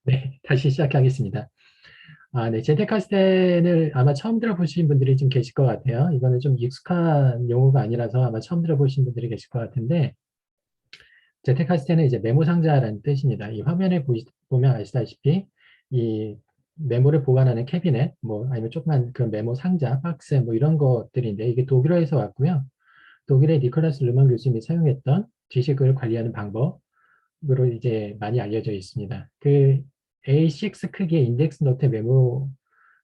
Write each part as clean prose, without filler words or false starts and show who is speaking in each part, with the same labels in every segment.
Speaker 1: 네, 다시 시작하겠습니다. 네, 제테카스텐을 아마 처음 들어보신 분들이 좀 계실 것 같아요. 이거는 좀 익숙한 용어가 아니라서 아마 처음 들어보신 분들이 계실 것 같은데, 제테카스텐은 이제 메모 상자라는 뜻입니다. 이 화면에 보면 아시다시피, 이 메모를 보관하는 캐비넷, 뭐 아니면 조그만 그 메모 상자, 박스, 뭐 이런 것들인데, 이게 독일어에서 왔고요. 독일의 니콜라스 르만 교수님이 사용했던 지식을 관리하는 방법, 으로 이제 많이 알려져 있습니다. 그 A6 크기의 인덱스 노트 메모,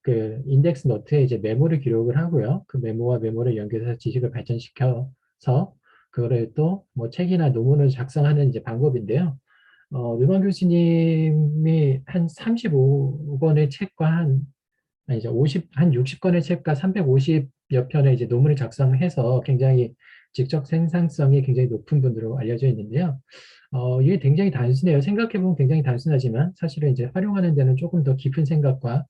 Speaker 1: 그 인덱스 노트에 이제 메모를 기록을 하고요. 그 메모와 메모를 연결해서 지식을 발전시켜서 그거를 또 뭐 책이나 논문을 작성하는 이제 방법인데요. 르만 교수님이 한 35권의 책과 아니죠. 한 60권의 책과 350여 편의 이제 논문을 작성해서 굉장히 직접 생산성이 굉장히 높은 분으로 알려져 있는데요. 이게 굉장히 단순해요. 생각해보면 굉장히 단순하지만 사실은 이제 활용하는 데는 조금 더 깊은 생각과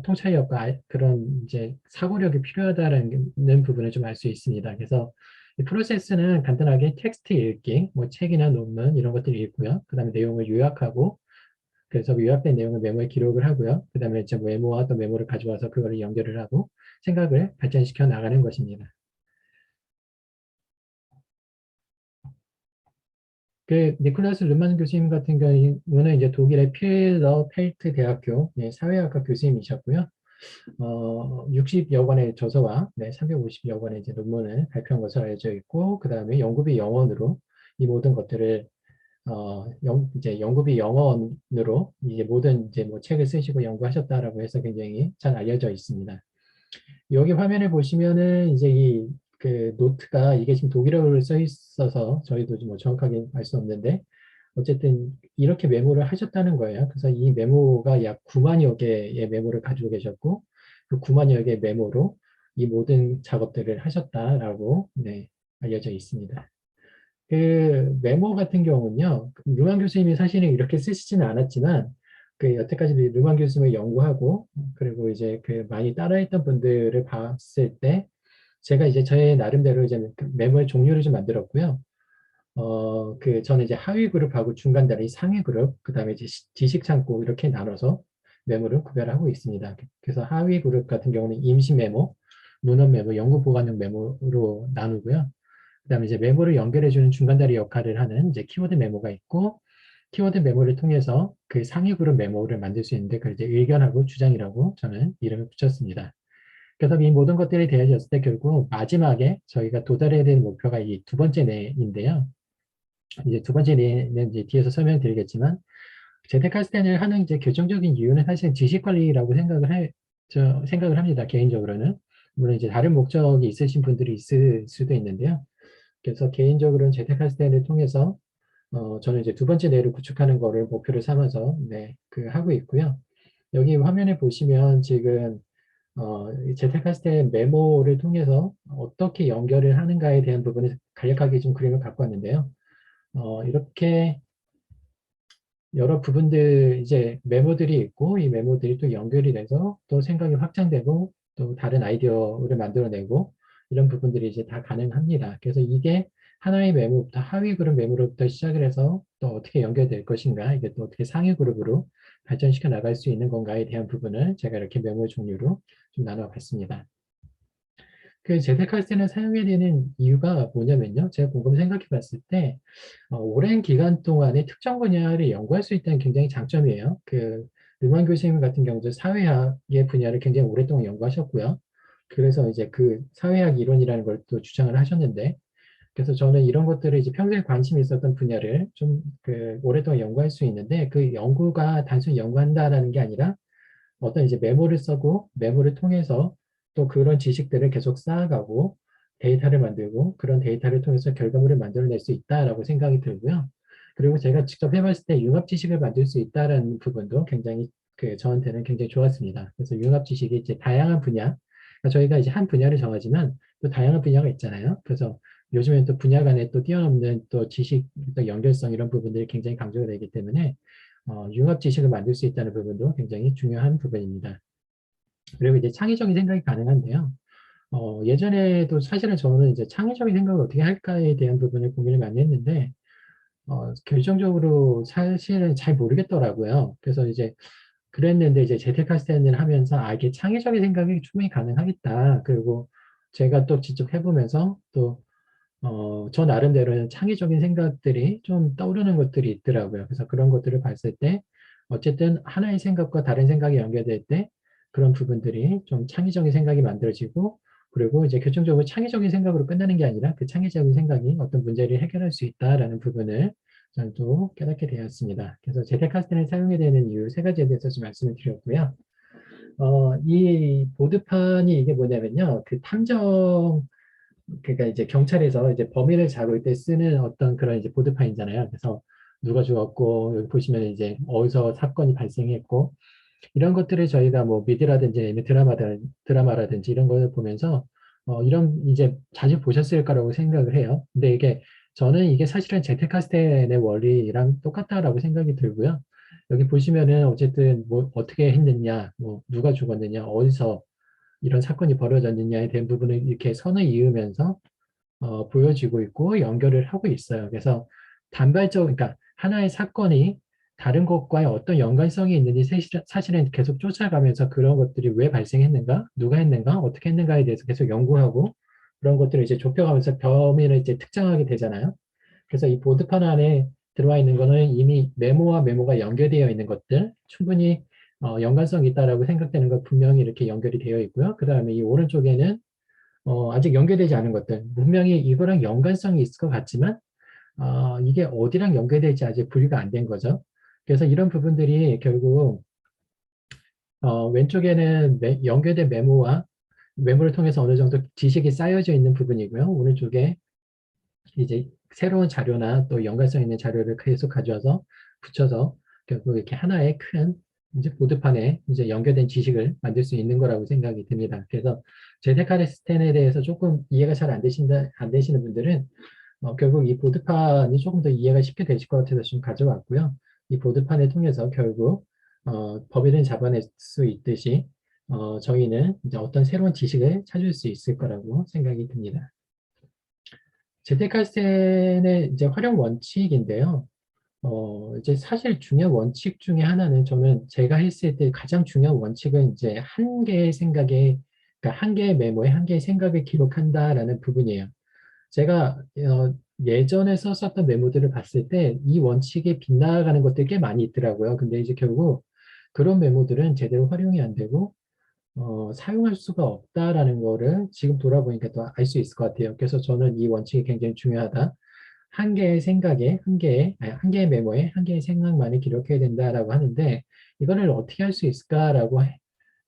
Speaker 1: 통찰력과 그런 이제 사고력이 필요하다는 부분을 좀 알 수 있습니다. 그래서 이 프로세스는 간단하게 텍스트 읽기, 뭐 책이나 논문 이런 것들을 읽고요. 그 다음에 내용을 요약하고 그래서 요약된 내용을 메모에 기록을 하고요. 그 다음에 이제 메모와 또 메모를 가져와서 그거를 연결을 하고 생각을 발전시켜 나가는 것입니다. 그 니콜라스 르만 교수님 같은 경우는 이제 독일의 필더펠트 대학교 사회학과 교수님이셨고요. 60여 권의 저서와 350여 권의 이제 논문을 발표한 것으로 알려져 있고, 그 다음에 연구비 영원으로 이 모든 것들을 이제 연구비 영원으로 이제 모든 이제 뭐 책을 쓰시고 연구하셨다라고 해서 굉장히 잘 알려져 있습니다. 여기 화면에 보시면은 이제 이 그 노트가 이게 지금 독일어로 써 있어서 저희도 좀 뭐 정확하게 알 수 없는데 어쨌든 이렇게 메모를 하셨다는 거예요. 그래서 이 메모가 약 9만여 개의 메모를 가지고 계셨고 그 9만여 개의 메모로 이 모든 작업들을 하셨다라고 알려져 있습니다. 그 메모 같은 경우는요, 르만 교수님이 사실은 이렇게 쓰시지는 않았지만, 그 여태까지 르만 교수님을 연구하고, 그리고 이제 그 많이 따라했던 분들을 봤을 때, 제가 이제 저의 나름대로 이제 그 메모의 종류를 좀 만들었고요. 저는 이제 하위 그룹하고 중간 다리 상위 그룹, 그 다음에 이제 지식 창고 이렇게 나눠서 메모를 구별하고 있습니다. 그래서 하위 그룹 같은 경우는 임시 메모, 문헌 메모, 연구 보관용 메모로 나누고요. 그다음에 이제 메모를 연결해주는 중간다리 역할을 하는 이제 키워드 메모가 있고, 키워드 메모를 통해서 그 상위 그룹 메모를 만들 수 있는데, 그걸 이제 의견하고 주장이라고 저는 이름을 붙였습니다. 그래서 이 모든 것들이 되어졌을 때 결국 마지막에 저희가 도달해야 되는 목표가 이 두 번째 뇌인데요. 이제 두 번째 뇌는 이제 뒤에서 설명드리겠지만, 제데카스텐을 하는 이제 결정적인 이유는 사실 지식 관리라고 생각을 합니다. 개인적으로는. 물론 이제 다른 목적이 있으신 분들이 있을 수도 있는데요. 그래서 개인적으로는 재테크스텐을 통해서 저는 이제 두 번째 뇌를 구축하는 거를 목표를 삼아서 하고 있고요. 여기 화면에 보시면 지금 재테크스텐 메모를 통해서 어떻게 연결을 하는가에 대한 부분을 간략하게 좀 그림을 갖고 왔는데요. 이렇게 여러 부분들 이제 메모들이 있고 이 메모들이 또 연결이 돼서 또 생각이 확장되고 또 다른 아이디어를 만들어내고 이런 부분들이 이제 다 가능합니다. 그래서 이게 하나의 메모부터 하위 그룹 메모로부터 시작을 해서 또 어떻게 연결될 것인가 이게 또 어떻게 상위 그룹으로 발전시켜 나갈 수 있는 건가에 대한 부분을 제가 이렇게 메모 종류로 좀 나눠봤습니다. 그 제데카스텐을 사용해야 되는 이유가 뭐냐면요. 제가 곰곰이 생각해 봤을 때 오랜 기간 동안에 특정 분야를 연구할 수 있다는 굉장히 장점이에요. 그 르만 교수님 같은 경우도 사회학의 분야를 굉장히 오랫동안 연구하셨고요. 그래서 이제 그 사회학 이론이라는 걸 또 주장을 하셨는데, 그래서 저는 이런 것들을 이제 평소에 관심이 있었던 분야를 좀 그 오랫동안 연구할 수 있는데, 그 연구가 단순히 연구한다라는 게 아니라 어떤 이제 메모를 써고 메모를 통해서 또 그런 지식들을 계속 쌓아가고 데이터를 만들고 그런 데이터를 통해서 결과물을 만들어낼 수 있다라고 생각이 들고요. 그리고 제가 직접 해봤을 때 융합 지식을 만들 수 있다라는 부분도 굉장히 저한테는 굉장히 좋았습니다. 그래서 융합 지식이 이제 다양한 분야, 그러니까 저희가 이제 한 분야를 정하지만 또 다양한 분야가 있잖아요. 그래서 요즘엔 또 분야 간에 또 뛰어넘는 또 지식, 또 연결성 이런 부분들이 굉장히 강조가 되기 때문에 융합 지식을 만들 수 있다는 부분도 굉장히 중요한 부분입니다. 그리고 이제 창의적인 생각이 가능한데요. 예전에도 사실은 저는 이제 창의적인 생각을 어떻게 할까에 대한 부분을 고민을 많이 했는데, 결정적으로 사실은 잘 모르겠더라고요. 그래서 이제 그랬는데 이제 재테크스탠을 하면서 이게 창의적인 생각이 충분히 가능하겠다. 그리고 제가 또 직접 해보면서 또 저 나름대로는 창의적인 생각들이 좀 떠오르는 것들이 있더라고요. 그래서 그런 것들을 봤을 때 어쨌든 하나의 생각과 다른 생각이 연결될 때 그런 부분들이 좀 창의적인 생각이 만들어지고 그리고 이제 결정적으로 창의적인 생각으로 끝나는 게 아니라 그 창의적인 생각이 어떤 문제를 해결할 수 있다라는 부분을 저는 또 깨닫게 되었습니다. 그래서 제데카스텐을 사용해야 되는 이유 세 가지에 대해서 좀 말씀을 드렸고요. 이 보드판이 이게 뭐냐면요. 그 탐정 그러니까 이제 경찰에서 이제 범인을 잡을 때 쓰는 어떤 그런 이제 보드판이잖아요. 그래서 누가 죽었고 여기 보시면 이제 어디서 사건이 발생했고 이런 것들을 저희가 뭐 미디어라든지 아니면 드라마라든지 이런 걸 보면서 이런 이제 자주 보셨을 거라고 생각을 해요. 근데 이게 저는 이게 사실은 제테카스텐의 원리랑 똑같다라고 생각이 들고요. 여기 보시면은 어쨌든 뭐 어떻게 했느냐, 뭐 누가 죽었느냐, 어디서 이런 사건이 벌어졌느냐에 대한 부분을 이렇게 선을 이으면서 보여지고 있고 연결을 하고 있어요. 그래서 단발적, 그러니까 하나의 사건이 다른 것과의 어떤 연관성이 있는지 사실은 계속 쫓아가면서 그런 것들이 왜 발생했는가, 누가 했는가, 어떻게 했는가에 대해서 계속 연구하고 그런 것들을 이제 좁혀가면서 범인을 이제 특정하게 되잖아요. 그래서 이 보드판 안에 들어와 있는 거는 이미 메모와 메모가 연결되어 있는 것들, 충분히 연관성이 있다라고 생각되는 것 분명히 이렇게 연결이 되어 있고요. 그 다음에 이 오른쪽에는 아직 연결되지 않은 것들, 분명히 이거랑 연관성이 있을 것 같지만 이게 어디랑 연결될지 아직 분리가 안 된 거죠. 그래서 이런 부분들이 결국 왼쪽에는 연결된 메모와 메모를 통해서 어느 정도 지식이 쌓여져 있는 부분이고요. 오른쪽에 이제 새로운 자료나 또 연관성 있는 자료를 계속 가져와서 붙여서 결국 이렇게 하나의 큰 이제 보드판에 이제 연결된 지식을 만들 수 있는 거라고 생각이 듭니다. 그래서 제데카르스텐에 대해서 조금 이해가 잘 안 되시는 분들은 결국 이 보드판이 조금 더 이해가 쉽게 되실 것 같아서 좀 가져왔고요. 이 보드판을 통해서 결국 법인을 잡아낼 수 있듯이 저희는 이제 어떤 새로운 지식을 찾을 수 있을 거라고 생각이 듭니다. 재테크할텐의 이제 활용 원칙인데요. 이제 사실 중요한 원칙 중에 하나는 저는 제가 했을 때 가장 중요한 원칙은 이제 한 개의 생각에, 그러니까 한 개의 메모에 한 개의 생각을 기록한다라는 부분이에요. 제가 예전에 썼었던 메모들을 봤을 때 이 원칙에 빗나가는 것들이 꽤 많이 있더라고요. 근데 이제 결국 그런 메모들은 제대로 활용이 안 되고 사용할 수가 없다라는 거를 지금 돌아보니까 또 알 수 있을 것 같아요. 그래서 저는 이 원칙이 굉장히 중요하다. 한 개의 생각에, 한 개의 메모에 한 개의 생각만을 기록해야 된다라고 하는데 이거를 어떻게 할 수 있을까라고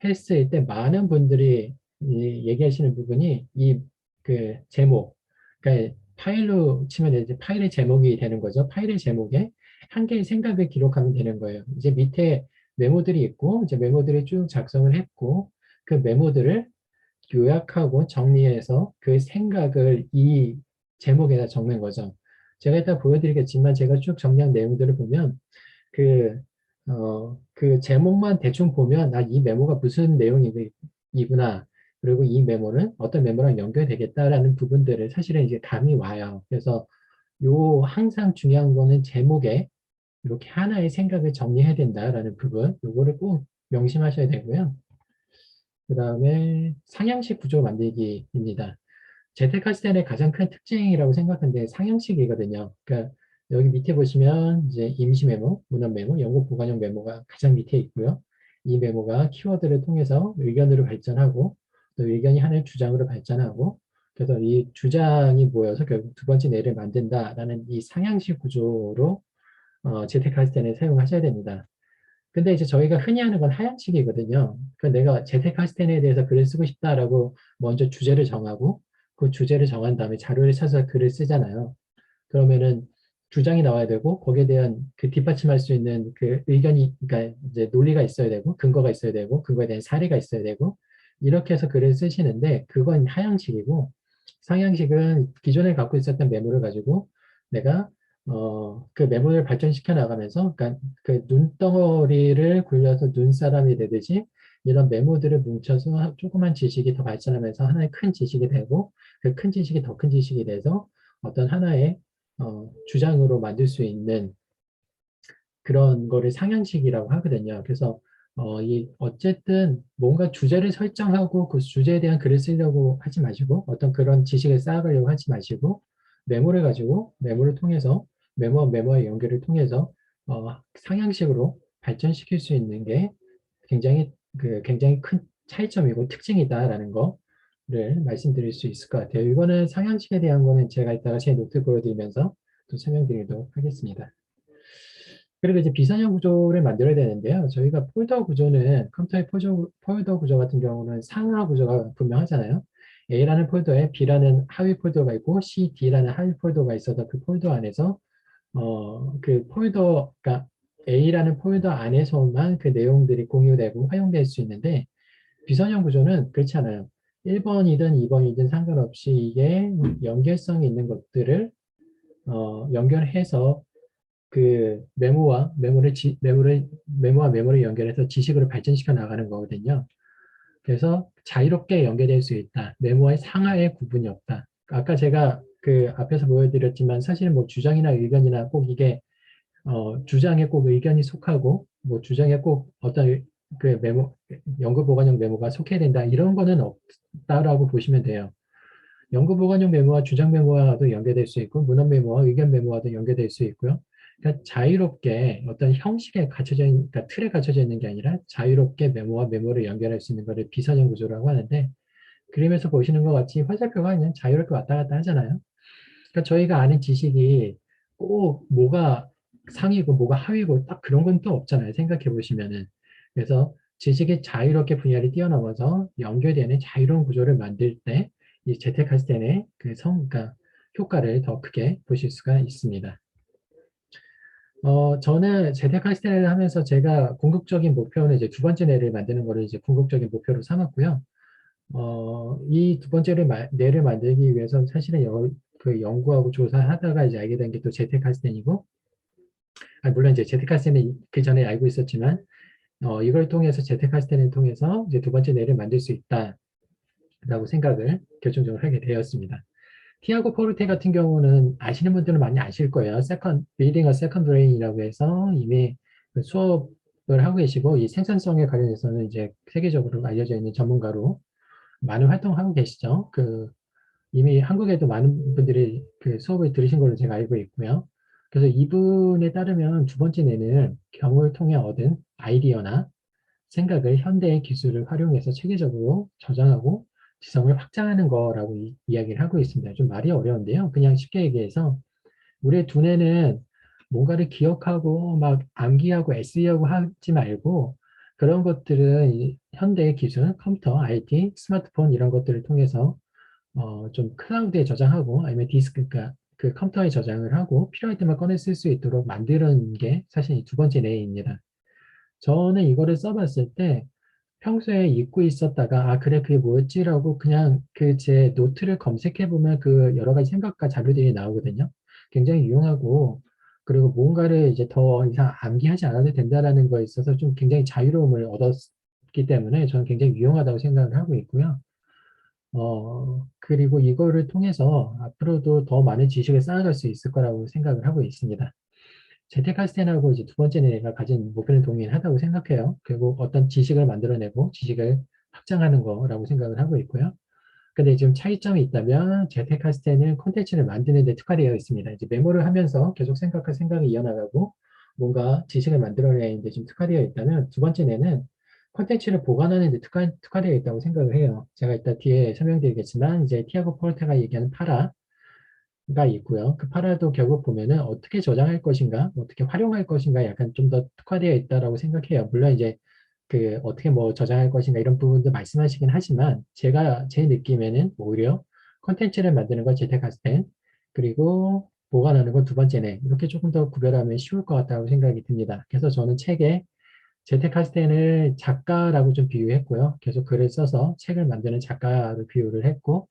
Speaker 1: 했을 때 많은 분들이 얘기하시는 부분이 이 그 제목, 그러니까 파일로 치면 이제 파일의 제목이 되는 거죠. 파일의 제목에 한 개의 생각을 기록하면 되는 거예요. 이제 밑에 메모들이 있고 이제 메모들을 쭉 작성을 했고 그 메모들을 요약하고 정리해서 그 생각을 이 제목에다 적는 거죠. 제가 이따 보여드리겠지만 제가 쭉 정리한 내용들을 보면 그, 그 제목만 대충 보면 이 메모가 무슨 내용이구나. 그리고 이 메모는 어떤 메모랑 연결되겠다라는 부분들을 사실은 이제 감이 와요. 그래서 요 항상 중요한 거는 제목에 이렇게 하나의 생각을 정리해야 된다라는 부분, 요거를 꼭 명심하셔야 되고요. 그 다음에 상향식 구조 만들기입니다. 재택할시텐의 가장 큰 특징이라고 생각하는데 상향식이거든요. 그러니까 여기 밑에 보시면 이제 임시 메모, 문헌 메모, 연구 보관용 메모가 가장 밑에 있고요. 이 메모가 키워드를 통해서 의견으로 발전하고 또 의견이 하나의 주장으로 발전하고 그래서 이 주장이 모여서 결국 두 번째 뇌를 만든다라는 이 상향식 구조로 재택할시텐을 사용하셔야 됩니다. 근데 이제 저희가 흔히 하는 건 하향식이거든요. 그 내가 재테크하스텐에 대해서 글을 쓰고 싶다라고 먼저 주제를 정하고 그 주제를 정한 다음에 자료를 찾아서 글을 쓰잖아요. 그러면은 주장이 나와야 되고 거기에 대한 그 뒷받침할 수 있는 그 의견이 그러니까 이제 논리가 있어야 되고 근거가 있어야 되고 그거에 대한 사례가 있어야 되고 이렇게 해서 글을 쓰시는데 그건 하향식이고 상향식은 기존에 갖고 있었던 메모를 가지고 내가 그 메모를 발전시켜 나가면서 그러니까 그 눈덩어리를 굴려서 눈사람이 되듯이 이런 메모들을 뭉쳐서 조그만 지식이 더 발전하면서 하나의 큰 지식이 되고 그 큰 지식이 더 큰 지식이 돼서 어떤 하나의 주장으로 만들 수 있는 그런 거를 상향식이라고 하거든요. 그래서 어쨌든 뭔가 주제를 설정하고 그 주제에 대한 글을 쓰려고 하지 마시고 어떤 그런 지식을 쌓아가려고 하지 마시고 메모를 가지고 메모를 통해서 메모와 연결을 통해서 상향식으로 발전시킬 수 있는 게 굉장히 큰 차이점이고 특징이다라는 거를 말씀드릴 수 있을 것 같아요. 이거는 상향식에 대한 거는 제가 이따가 제 노트 보여드리면서 또 설명드리도록 하겠습니다. 그리고 이제 비선형 구조를 만들어야 되는데요. 저희가 폴더 구조는 컴퓨터의 폴더 구조 같은 경우는 상하 구조가 분명하잖아요. A라는 폴더에 B라는 하위 폴더가 있고 C, D라는 하위 폴더가 있어서 그 폴더 안에서 그 폴더가 A라는 폴더 안에서만 그 내용들이 공유되고 활용될 수 있는데 비선형 구조는 그렇지 않아요. 1번이든 2번이든 상관없이 이게 연결성이 있는 것들을 연결해서 그 메모와 메모를 연결해서 지식으로 발전시켜 나가는 거거든요. 그래서 자유롭게 연결될 수 있다. 메모의 상하의 구분이 없다. 아까 제가 그 앞에서 보여드렸지만 사실은 뭐 주장이나 의견이나 꼭 이게 주장에 꼭 의견이 속하고 뭐 주장에 꼭 어떤 그 연구 보관용 메모가 속해야 된다. 이런 거는 없다라고 보시면 돼요. 연구 보관용 메모와 주장 메모와도 연계될 수 있고 문헌 메모와 의견 메모와도 연계될 수 있고요. 그러니까 자유롭게 어떤 형식에 갇혀져 있는, 그러니까 틀에 갇혀져 있는 게 아니라 자유롭게 메모와 메모를 연결할 수 있는 것을 비선형 구조라고 하는데 그림에서 보시는 것 같이 화살표가 그냥 자유롭게 왔다 갔다 하잖아요. 그러니까 저희가 아는 지식이 꼭 뭐가 상이고 뭐가 하위고 딱 그런 건 또 없잖아요. 생각해 보시면은. 그래서 지식이 자유롭게 분야를 뛰어넘어서 연결되는 자유로운 구조를 만들 때 이 재택카스텐의 그러니까 효과를 더 크게 보실 수가 있습니다. 저는 재택카스텐을 하면서 제가 궁극적인 목표는 이제 두 번째 뇌를 만드는 거를 이제 궁극적인 목표로 삼았고요. 이 두 번째 뇌를 만들기 위해서 사실은 그 연구하고 조사하다가 이제 알게 된 게 또 재택카스텐이고, 물론 이제 재택카스텐은 그 전에 알고 있었지만, 이걸 통해서 재택카스텐을 통해서 이제 두 번째 뇌를 만들 수 있다라고 생각을 결정적으로 하게 되었습니다. 티아고 포르테 같은 경우는 아시는 분들은 많이 아실 거예요. Building a Second Brain이라고 해서 이미 그 수업을 하고 계시고, 이 생산성에 관련해서는 이제 세계적으로 알려져 있는 전문가로 많은 활동을 하고 계시죠. 이미 한국에도 많은 분들이 그 수업을 들으신 걸로 제가 알고 있고요. 그래서 이분에 따르면 두 번째 뇌는 경험을 통해 얻은 아이디어나 생각을 현대의 기술을 활용해서 체계적으로 저장하고 지성을 확장하는 거라고 이야기를 하고 있습니다. 좀 말이 어려운데요. 그냥 쉽게 얘기해서 우리의 두뇌는 뭔가를 기억하고 막 암기하고 애쓰려고 하지 말고 그런 것들은 현대의 기술, 컴퓨터, IT, 스마트폰 이런 것들을 통해서 좀 클라우드에 저장하고 아니면 디스크가 그 컴퓨터에 저장을 하고 필요할 때만 꺼내 쓸 수 있도록 만드는 게 사실 이 두 번째 내용입니다. 저는 이거를 써봤을 때 평소에 잊고 있었다가 아 그래 그게 뭐였지라고 그냥 그 제 노트를 검색해 보면 그 여러 가지 생각과 자료들이 나오거든요. 굉장히 유용하고 그리고 뭔가를 이제 더 이상 암기하지 않아도 된다라는 거에 있어서 좀 굉장히 자유로움을 얻었기 때문에 저는 굉장히 유용하다고 생각을 하고 있고요. 그리고 이거를 통해서 앞으로도 더 많은 지식을 쌓아갈 수 있을 거라고 생각을 하고 있습니다. 재테크할스텐하고 이제 두 번째 내가 가진 목표는 동일하다고 생각해요. 결국 어떤 지식을 만들어내고 지식을 확장하는 거라고 생각을 하고 있고요. 근데 지금 차이점이 있다면 재테크할스텐은 콘텐츠를 만드는 데 특화되어 있습니다. 이제 메모를 하면서 계속 생각할 생각이 이어나가고 뭔가 지식을 만들어내는데 좀 특화되어 있다면 두 번째는 콘텐츠를 보관하는 데 특화되어 있다고 생각을 해요. 제가 이따 뒤에 설명드리겠지만 이제 티아고 포르테가 얘기하는 파라가 있고요. 그 파라도 결국 보면은 어떻게 저장할 것인가, 어떻게 활용할 것인가 약간 좀 더 특화되어 있다라고 생각해요. 물론 이제 그 어떻게 뭐 저장할 것인가 이런 부분도 말씀하시긴 하지만 제가 제 느낌에는 오히려 콘텐츠를 만드는 건 재테크스텐 그리고 보관하는 건 두 번째네 이렇게 조금 더 구별하면 쉬울 것 같다고 생각이 듭니다. 그래서 저는 책에 재테크스텐을 작가라고 좀 비유했고요. 계속 글을 써서 책을 만드는 작가로 비유를 했고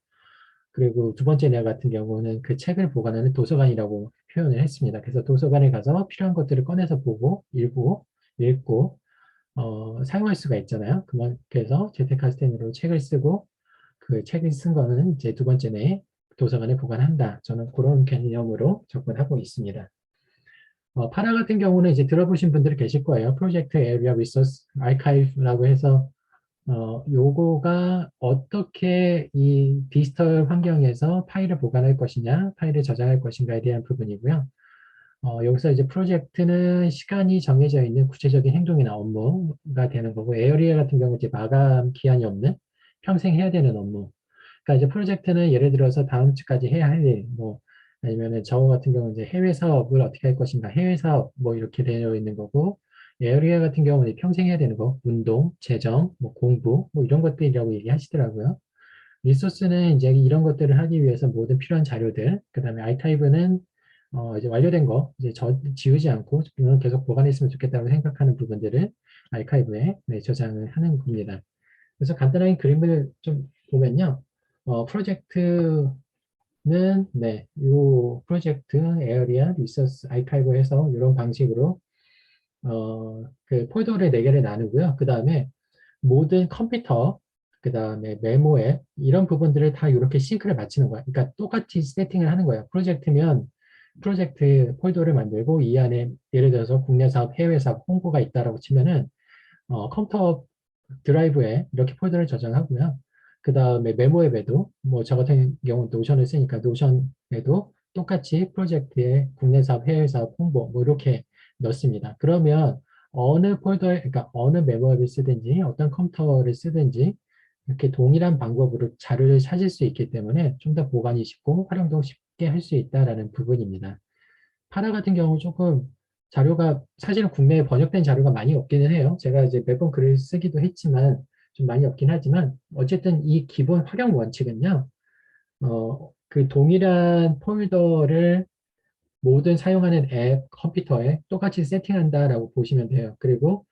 Speaker 1: 그리고 두 번째 내 같은 경우는 그 책을 보관하는 도서관이라고 표현을 했습니다. 그래서 도서관에 가서 필요한 것들을 꺼내서 보고 읽고 사용할 수가 있잖아요. 그래서 재테크스텐으로 책을 쓰고 그 책을 쓴 거는 이제 두 번째 내 도서관에 보관한다. 저는 그런 개념으로 접근하고 있습니다. 파라 같은 경우는 이제 들어보신 분들이 계실 거예요. 프로젝트 에리아 리소스 아카이브라고 해서 요거가 어떻게 이 디지털 환경에서 파일을 보관할 것이냐, 파일을 저장할 것인가에 대한 부분이고요. 여기서 이제 프로젝트는 시간이 정해져 있는 구체적인 행동이나 업무가 되는 거고, 에어리어 같은 경우는 이제 마감 기한이 없는 평생 해야 되는 업무. 그러니까 이제 프로젝트는 예를 들어서 다음 주까지 해야 할 일, 뭐, 아니면은 저 같은 경우는 이제 해외 사업을 어떻게 할 것인가, 해외 사업 뭐 이렇게 되어 있는 거고, 에어리어 같은 경우는 평생 해야 되는 거, 운동, 재정, 뭐 공부, 뭐 이런 것들이라고 얘기하시더라고요. 리소스는 이제 이런 것들을 하기 위해서 모든 필요한 자료들, 그 다음에 아이카이브는 이제 완료된 거, 이제 지우지 않고 이건 계속 보관했으면 좋겠다고 생각하는 부분들을 아이카이브에 네, 저장을 하는 겁니다. 그래서 간단하게 그림을 좀 보면요. 프로젝트는 네, 이 프로젝트 에어리아 리소스 아이카이브 해서 이런 방식으로 그 폴더를 4개를 나누고요. 그 다음에 모든 컴퓨터, 그 다음에 메모 앱, 이런 부분들을 다 이렇게 싱크를 맞추는 거야. 그러니까 똑같이 세팅을 하는 거예요. 프로젝트면 프로젝트 폴더를 만들고 이 안에 예를 들어서 국내 사업, 해외 사업 홍보가 있다라고 치면은 컴퓨터 드라이브에 이렇게 폴더를 저장하고요. 그 다음에 메모 앱에도 뭐 저 같은 경우는 노션을 쓰니까 노션에도 똑같이 프로젝트에 국내 사업, 해외 사업 홍보 뭐 이렇게 넣습니다. 그러면 어느 폴더에, 그러니까 어느 메모 앱을 쓰든지 어떤 컴퓨터를 쓰든지 이렇게 동일한 방법으로 자료를 찾을 수 있기 때문에 좀 더 보관이 쉽고 활용도 쉽게 할 수 있다라는 부분입니다. 파라 같은 경우 조금 자료가 사실은 국내에 번역된 자료가 많이 없기는 해요. 제가 이제 몇 번 글을 쓰기도 했지만 좀 많이 없긴 하지만 어쨌든 이 기본 활용 원칙은요. 그 동일한 폴더를 모든 사용하는 앱, 컴퓨터에 똑같이 세팅한다라고 보시면 돼요. 그리고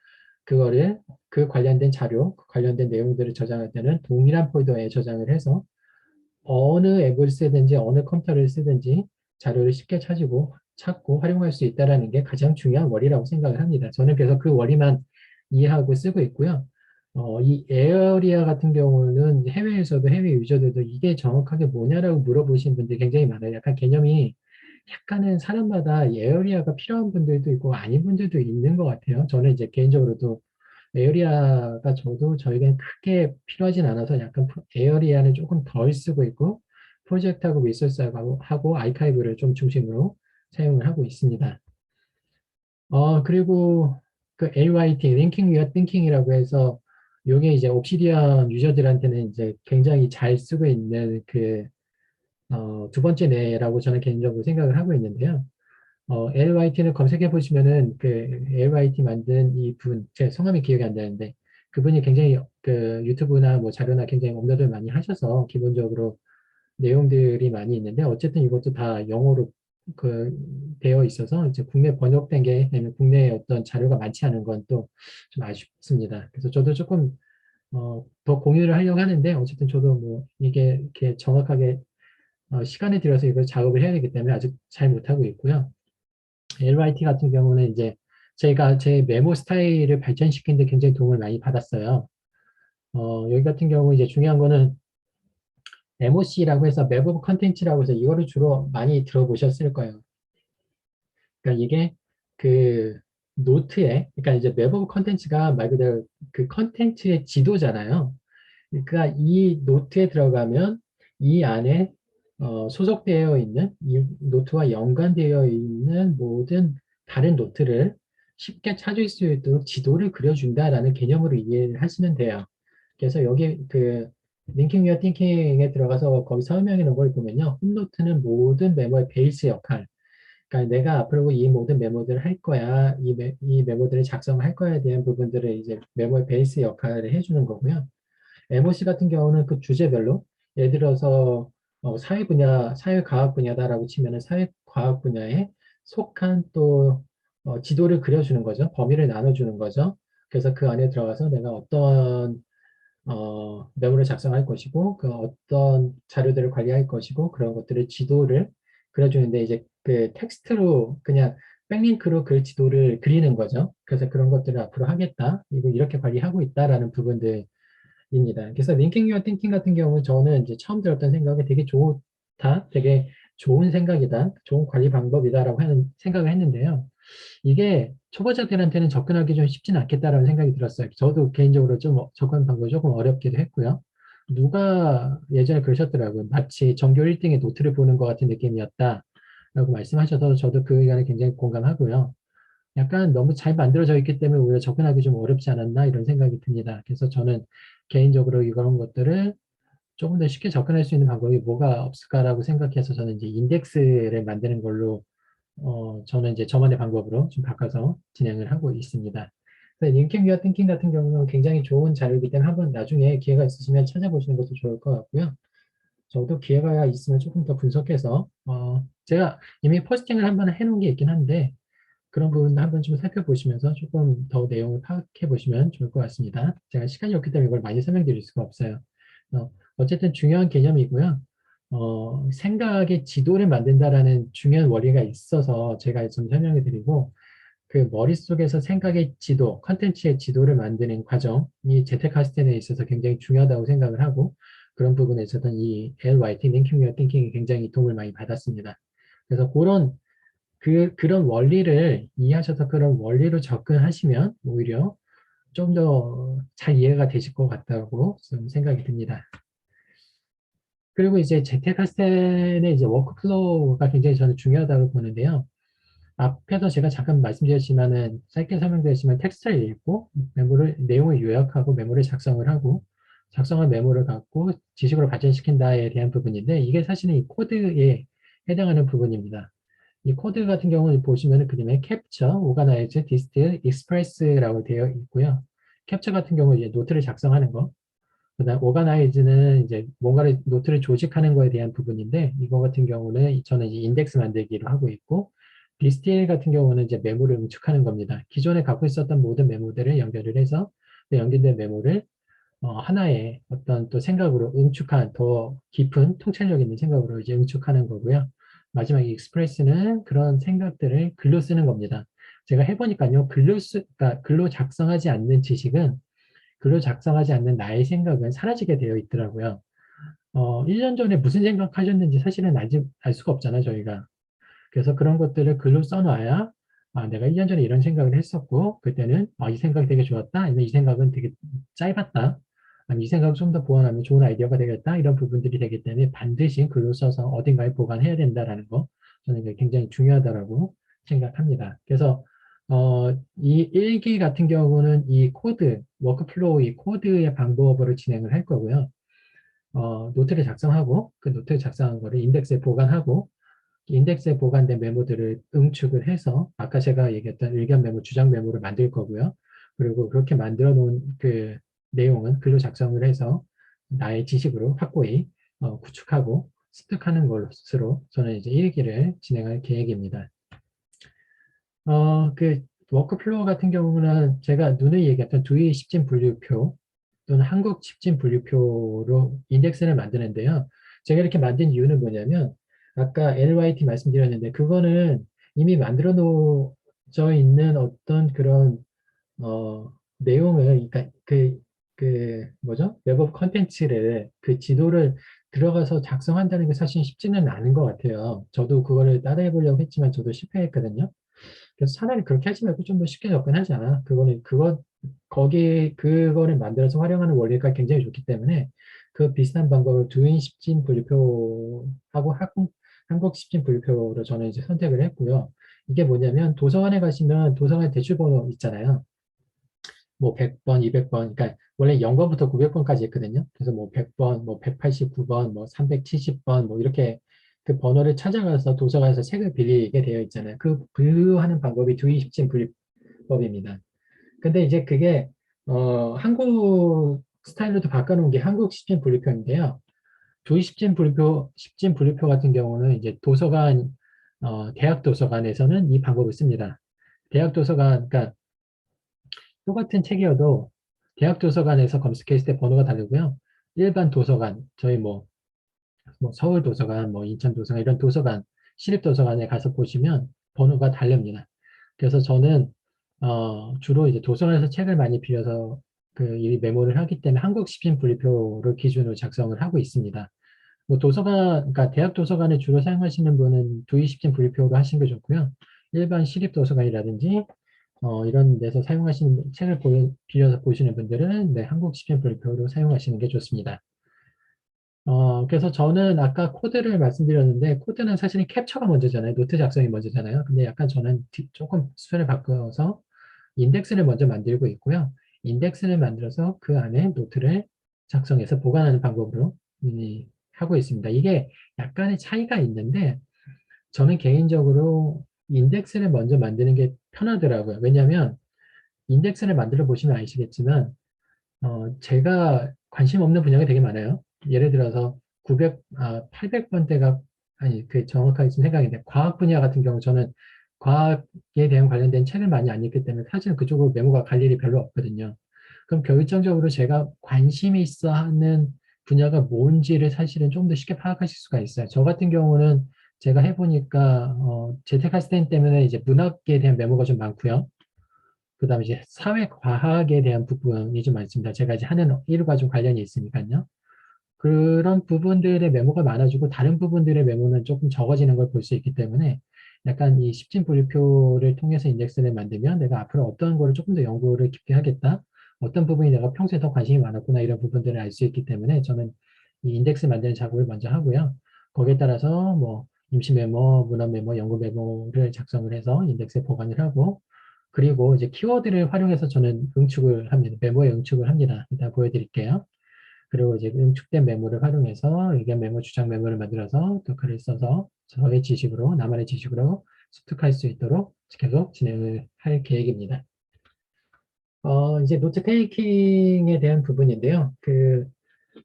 Speaker 1: 그거를 그 관련된 자료, 그 관련된 내용들을 저장할 때는 동일한 폴더에 저장을 해서 어느 앱을 쓰든지 어느 컴퓨터를 쓰든지 자료를 쉽게 찾고 활용할 수 있다는 게 가장 중요한 원리라고 생각을 합니다. 저는 그래서 그 원리만 이해하고 쓰고 있고요. 이 에어리아 같은 경우는 해외에서도 해외 유저들도 이게 정확하게 뭐냐라고 물어보시는 분들이 굉장히 많아요. 약간 개념이 약간은 사람마다 이 에어리아가 필요한 분들도 있고 아닌 분들도 있는 것 같아요. 저는 이제 개인적으로도 에어리아가 저에겐 크게 필요하진 않아서 약간 에어리아는 조금 덜 쓰고 있고 프로젝트하고 리소스하고 아이카이브를 좀 중심으로 사용을 하고 있습니다. 그리고 그 LYT, Linking Your Thinking이라고 해서 이게 이제 옵시디언 유저들한테는 이제 굉장히 잘 쓰고 있는 그 두 번째 뇌라고 저는 개인적으로 생각을 하고 있는데요. LYT를 검색해 보시면은 그 LYT 만든 이 분, 제 성함이 기억이 안 나는데 그분이 굉장히 그 유튜브나 뭐 자료나 굉장히 업로드를 많이 하셔서 기본적으로 내용들이 많이 있는데 어쨌든 이것도 다 영어로 그 되어 있어서 이제 국내 번역된 게 아니면 국내에 어떤 자료가 많지 않은 건 또 좀 아쉽습니다. 그래서 저도 조금 더 공유를 하려고 하는데 어쨌든 저도 뭐 이게 이렇게 정확하게 시간을 들여서 이걸 작업을 해야 되기 때문에 아직 잘 못하고 있고요. LYT 같은 경우는 이제 제가 제 메모 스타일을 발전시키는 데 굉장히 도움을 많이 받았어요. 여기 같은 경우 이제 중요한 거는 MOC라고 해서 맵 오브 컨텐츠라고 해서 이거를 주로 많이 들어보셨을 거예요. 그러니까 이게 그 노트에, 그러니까 이제 맵 오브 컨텐츠가 말 그대로 그 컨텐츠의 지도잖아요. 그러니까 이 노트에 들어가면 이 안에 소속되어 있는 이 노트와 연관되어 있는 모든 다른 노트를 쉽게 찾을 수 있도록 지도를 그려준다라는 개념으로 이해를 하시면 돼요. 그래서 여기 그 링킹 유어 띵킹에 들어가서 거기 설명해 놓은 걸 보면요. 홈노트는 모든 메모의 베이스 역할. 그러니까 내가 앞으로 이 모든 메모들을 할 거야. 이 메모들을 작성할 거야에 대한 부분들을 이제 메모의 베이스 역할을 해주는 거고요. MOC 같은 경우는 그 주제별로 예를 들어서 사회 분야, 사회과학 분야다라고 치면은 사회과학 분야에 속한 또 지도를 그려주는 거죠. 범위를 나눠주는 거죠. 그래서 그 안에 들어가서 내가 어떤 메모를 작성할 것이고 그 어떤 자료들을 관리할 것이고 그런 것들을 지도를 그려주는데 이제 그 텍스트로 그냥 백링크로 그 지도를 그리는 거죠. 그래서 그런 것들을 앞으로 하겠다. 이거 이렇게 관리하고 있다라는 부분들 입니다. 그래서 링킹 유어 띵킹 같은 경우는 저는 이제 처음 들었던 생각이 되게 좋다, 되게 좋은 생각이다, 좋은 관리 방법이다라고 하는 생각을 했는데요. 이게 초보자들한테는 접근하기 좀 쉽지는 않겠다라는 생각이 들었어요. 저도 개인적으로 좀 접근 방법이 조금 어렵기도 했고요. 누가 예전에 그러셨더라고요. 마치 전교 1등의 노트를 보는 것 같은 느낌이었다라고 말씀하셔서 저도 그 의견에 굉장히 공감하고요. 약간 너무 잘 만들어져 있기 때문에 오히려 접근하기 좀 어렵지 않았나 이런 생각이 듭니다. 그래서 저는 개인적으로 이런 것들을 조금 더 쉽게 접근할 수 있는 방법이 뭐가 없을까라고 생각해서 저는 이제 인덱스를 만드는 걸로 저는 이제 저만의 방법으로 좀 바꿔서 진행을 하고 있습니다. 링킹과 띵킹 같은 경우는 굉장히 좋은 자료이기 때문에 한번 나중에 기회가 있으시면 찾아보시는 것도 좋을 것 같고요. 저도 기회가 있으면 조금 더 분석해서 제가 이미 포스팅을 한번 해놓은 게 있긴 한데 그런 부분도 한번 좀 살펴보시면서 조금 더 내용을 파악해 보시면 좋을 것 같습니다. 제가 시간이 없기 때문에 이걸 많이 설명드릴 수가 없어요. 어쨌든 중요한 개념이고요. 생각의 지도를 만든다라는 중요한 원리가 있어서 제가 좀 설명해 드리고 그 머릿속에서 생각의 지도, 컨텐츠의 지도를 만드는 과정이 재테크하시는 데 있어서 굉장히 중요하다고 생각을 하고 그런 부분에 있어서는 이 LYT, Linking Your Thinking이 굉장히 도움을 많이 받았습니다. 그래서 그런 원리를 이해하셔서 그런 원리로 접근하시면 오히려 좀 더 잘 이해가 되실 것 같다고 좀 생각이 듭니다. 그리고 이제 재택할 때는 이제 워크플로우가 굉장히 저는 중요하다고 보는데요. 앞에서 제가 잠깐 말씀드렸지만은 짧게 설명드렸지만 텍스트를 읽고 내용을 요약하고 메모를 작성을 하고 작성한 메모를 갖고 지식으로 발전시킨다에 대한 부분인데 이게 사실은 이 코드에 해당하는 부분입니다. 이 코드 같은 경우는 보시면 그림에 캡처, 오가나이즈, 디스틸, 익스프레스라고 되어 있고요. 캡처 같은 경우 이제 노트를 작성하는 거, 그다음 오가나이즈는 이제 뭔가를 노트를 조직하는 거에 대한 부분인데 이거 같은 경우는 저는 이제 인덱스 만들기로 하고 있고 디스틸 같은 경우는 이제 메모를 응축하는 겁니다. 기존에 갖고 있었던 모든 메모들을 연결을 해서 그 연결된 메모를 하나의 어떤 또 생각으로 응축한 더 깊은 통찰력 있는 생각으로 이제 응축하는 거고요. 마지막 익스프레스는 그런 생각들을 글로 쓰는 겁니다. 제가 해보니까요, 그러니까 글로 작성하지 않는 지식은 글로 작성하지 않는 나의 생각은 사라지게 되어 있더라고요. 1년 전에 무슨 생각하셨는지 사실은 아직 알 수가 없잖아요, 저희가. 그래서 그런 것들을 글로 써놔야 내가 1년 전에 이런 생각을 했었고 그때는 이 생각이 되게 좋았다 아니면 이 생각은 되게 짧았다 아니면 이 생각을 좀 더 보완하면 좋은 아이디어가 되겠다 이런 부분들이 되기 때문에 반드시 글로 써서 어딘가에 보관해야 된다라는 거 저는 이게 굉장히 중요하다고 생각합니다. 그래서 이 일기 같은 경우는 이 코드, 워크플로우 이 코드의 방법으로 진행을 할 거고요. 노트를 작성하고 그 노트를 작성한 거를 인덱스에 보관하고 인덱스에 보관된 메모들을 응축을 해서 아까 제가 얘기했던 의견 메모, 주장 메모를 만들 거고요. 그리고 그렇게 만들어 놓은 그 내용은 글로 작성을 해서 나의 지식으로 확고히 구축하고 습득하는 것으로 저는 이제 일기를 진행할 계획입니다. 그 워크플로우 같은 경우는 제가 누누이 얘기했던 두이 10진 분류표 또는 한국 10진 분류표로 인덱스를 만드는데요. 제가 이렇게 만든 이유는 뭐냐면 아까 LYT 말씀드렸는데 그거는 이미 만들어 놓여져 있는 어떤 그런 내용을 그러니까 그 뭐죠? 웹업 컨텐츠를 그 지도를 들어가서 작성한다는 게 사실 쉽지는 않은 것 같아요. 저도 그거를 따라해 보려고 했지만 저도 실패했거든요. 그래서 차라리 그렇게 하지 말고 좀 더 쉽게 접근하자. 그거를 만들어서 활용하는 원리가 굉장히 좋기 때문에 그 비슷한 방법을 두인 십진 분류표하고 한국 십진 분류표로 저는 이제 선택을 했고요. 이게 뭐냐면 도서관에 가시면 도서관 대출번호 있잖아요. 뭐 100번, 200번, 그러니까 원래 0번부터 900번까지 있거든요. 그래서 뭐 100번, 뭐 189번, 뭐 370번, 뭐 이렇게 그 번호를 찾아가서 도서관에서 책을 빌리게 되어 있잖아요. 그 분류하는 방법이 두이십진 분류법입니다. 근데 이제 그게 한국 스타일로도 바꿔놓은 게 한국 십진 분류표인데요. 두이십진 분류표, 십진 분류표 같은 경우는 이제 대학 도서관에서는 이 방법을 씁니다. 대학 도서관, 그러니까 똑같은 책이어도 대학 도서관에서 검색했을 때 번호가 다르고요. 일반 도서관, 저희 뭐 서울 도서관, 뭐 인천 도서관 이런 도서관, 시립 도서관에 가서 보시면 번호가 다릅니다. 그래서 저는 주로 이제 도서관에서 책을 많이 빌려서 이 메모를 하기 때문에 한국 시민 분류표를 기준으로 작성을 하고 있습니다. 뭐 도서관, 그러니까 대학 도서관에 주로 사용하시는 분은 두이 십진 분리표로 하시는 게 좋고요. 일반 시립 도서관이라든지 이런 데서 사용하시는 책을 빌려서 보시는 분들은 네, 한국 십진 분리표로 사용하시는 게 좋습니다. 그래서 저는 아까 코드를 말씀드렸는데 코드는 사실은 캡처가 먼저잖아요. 노트 작성이 먼저잖아요. 근데 약간 저는 조금 수준을 바꿔서 인덱스를 먼저 만들고 있고요. 인덱스를 만들어서 그 안에 노트를 작성해서 보관하는 방법으로 하고 있습니다. 이게 약간의 차이가 있는데 저는 개인적으로 인덱스를 먼저 만드는 게 편하더라고요. 왜냐하면 인덱스를 만들어 보시면 아시겠지만 제가 관심 없는 분야가 되게 많아요. 예를 들어서 800번대가, 아니, 그 정확하게 지금 생각인데, 과학 분야 같은 경우 저는 과학에 대한 관련된 책을 많이 안 읽기 때문에 사실은 그쪽으로 메모가 갈 일이 별로 없거든요. 그럼 결정적으로 제가 관심이 있어 하는 분야가 뭔지를 사실은 좀 더 쉽게 파악하실 수가 있어요. 저 같은 경우는 제가 해보니까, 재택할 때 때문에 이제 문학에 대한 메모가 좀 많고요. 그 다음에 이제 사회과학에 대한 부분이 좀 많습니다. 제가 이제 하는 일과 좀 관련이 있으니까요. 그런 부분들의 메모가 많아지고 다른 부분들의 메모는 조금 적어지는 걸 볼 수 있기 때문에 약간 이 십진 분류표를 통해서 인덱스를 만들면 내가 앞으로 어떤 거를 조금 더 연구를 깊게 하겠다. 어떤 부분이 내가 평소에 더 관심이 많았구나 이런 부분들을 알 수 있기 때문에 저는 이 인덱스 만드는 작업을 먼저 하고요. 거기에 따라서 뭐 임시 메모, 문헌 메모, 연구 메모를 작성을 해서 인덱스에 보관을 하고 그리고 이제 키워드를 활용해서 저는 응축을 합니다. 메모에 응축을 합니다. 이따 보여드릴게요. 그리고 이제 응축된 메모를 활용해서 의견 메모, 주장 메모를 만들어서 또 글을 써서 저의 지식으로, 나만의 지식으로 습득할 수 있도록 계속 진행을 할 계획입니다. 이제 노트 테이킹에 대한 부분인데요.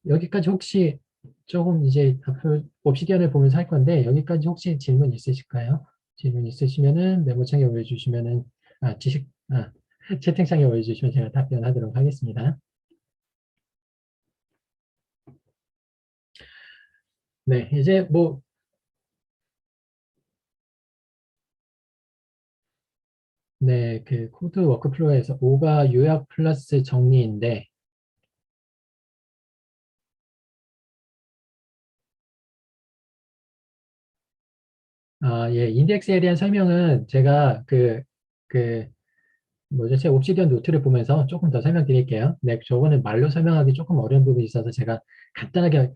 Speaker 1: 여기까지 혹시 조금 이제 앞으로 옵시디언을 보면서 할 건데, 여기까지 혹시 질문 있으실까요? 질문 있으시면은 메모창에 올려주시면은, 채팅창에 올려주시면 제가 답변하도록 하겠습니다. 네, 이제 뭐, 네, 그 코드 워크플로우에서 5가 요약 플러스 정리인데, 예, 인덱스에 대한 설명은 제가 뭐죠? 제 옵시디언 노트를 보면서 조금 더 설명드릴게요. 네, 저거는 말로 설명하기 조금 어려운 부분이 있어서 제가 간단하게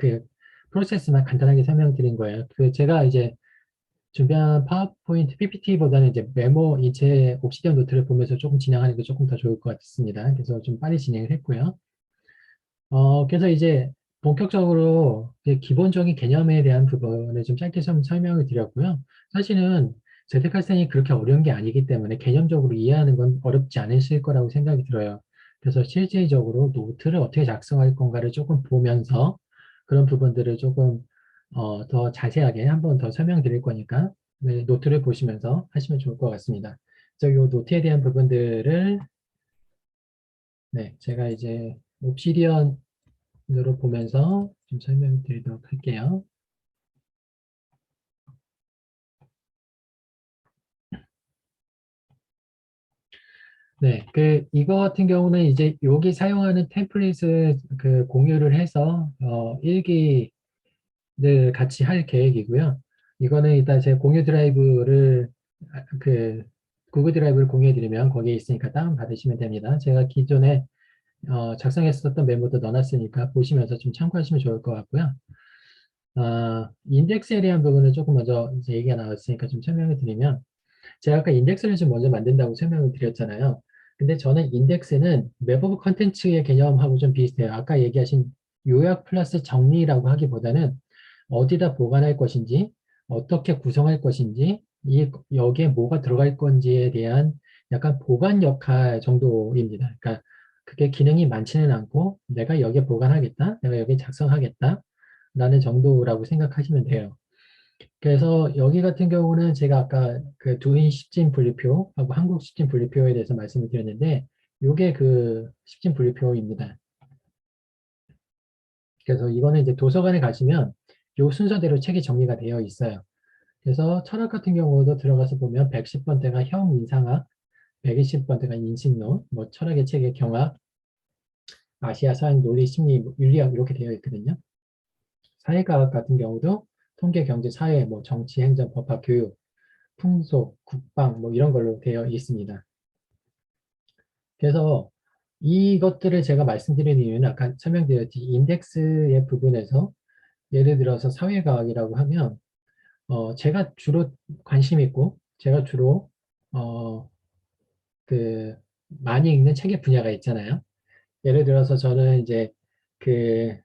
Speaker 1: 프로세스만 간단하게 설명드린 거예요. 제가 이제 준비한 파워포인트 PPT보다는 이제 메모 제 옵시디언 노트를 보면서 조금 진행하는 게 조금 더 좋을 것 같습니다. 그래서 좀 빨리 진행을 했고요. 그래서 이제 본격적으로 이제 기본적인 개념에 대한 부분을 좀 짧게 좀 설명을 드렸고요. 사실은 재택할생이 그렇게 어려운 게 아니기 때문에 개념적으로 이해하는 건 어렵지 않으실 거라고 생각이 들어요. 그래서 실질적으로 노트를 어떻게 작성할 건가를 조금 보면서 그런 부분들을 조금 더 자세하게 한번 더 설명드릴 거니까 네, 노트를 보시면서 하시면 좋을 것 같습니다. 그래서 이 노트에 대한 부분들을 네, 제가 이제 옵시디언 으로 보면서 좀 설명드리도록 할게요. 네, 이거 같은 경우는 이제 여기 사용하는 템플릿을 공유를 해서 일기를 같이 할 계획이고요. 이거는 일단 제 공유 드라이브를 그 구글 드라이브를 공유해 드리면 거기에 있으니까 다운 받으시면 됩니다. 제가 기존에 작성했었던 메모도 넣어놨으니까 보시면서 좀 참고하시면 좋을 것 같고요. 인덱스에 대한 부분은 조금 먼저 이제 얘기가 나왔으니까 좀 설명을 드리면 제가 아까 인덱스를 좀 먼저 만든다고 설명을 드렸잖아요. 근데 저는 인덱스는 웹 오브 컨텐츠의 개념하고 좀 비슷해요. 아까 얘기하신 요약 플러스 정리라고 하기보다는 어디다 보관할 것인지, 어떻게 구성할 것인지, 여기에 뭐가 들어갈 건지에 대한 약간 보관 역할 정도입니다. 그러니까 그게 기능이 많지는 않고 내가 여기에 보관하겠다, 내가 여기에 작성하겠다, 라는 정도라고 생각하시면 돼요. 그래서 여기 같은 경우는 제가 아까 두인 십진 분류표하고 한국 십진 분류표에 대해서 말씀을 드렸는데 이게 십진 분류표입니다. 그래서 이거는 이제 도서관에 가시면 이 순서대로 책이 정리가 되어 있어요. 그래서 철학 같은 경우도 들어가서 보면 110번대가 형인상학, 120번대가 인식론, 뭐 철학의 책의 경학, 아시아 사회 논리 심리 뭐 윤리학 이렇게 되어 있거든요. 사회과학 같은 경우도 통계, 경제, 사회, 뭐 정치, 행정, 법학, 교육, 풍속, 국방 뭐 이런 걸로 되어 있습니다. 그래서 이것들을 제가 말씀드리는 이유는 아까 설명드렸듯이 인덱스의 부분에서 예를 들어서 사회과학이라고 하면 제가 주로 관심 있고 제가 주로 어, 그 많이 읽는 책의 분야가 있잖아요. 예를 들어서 저는 이제 그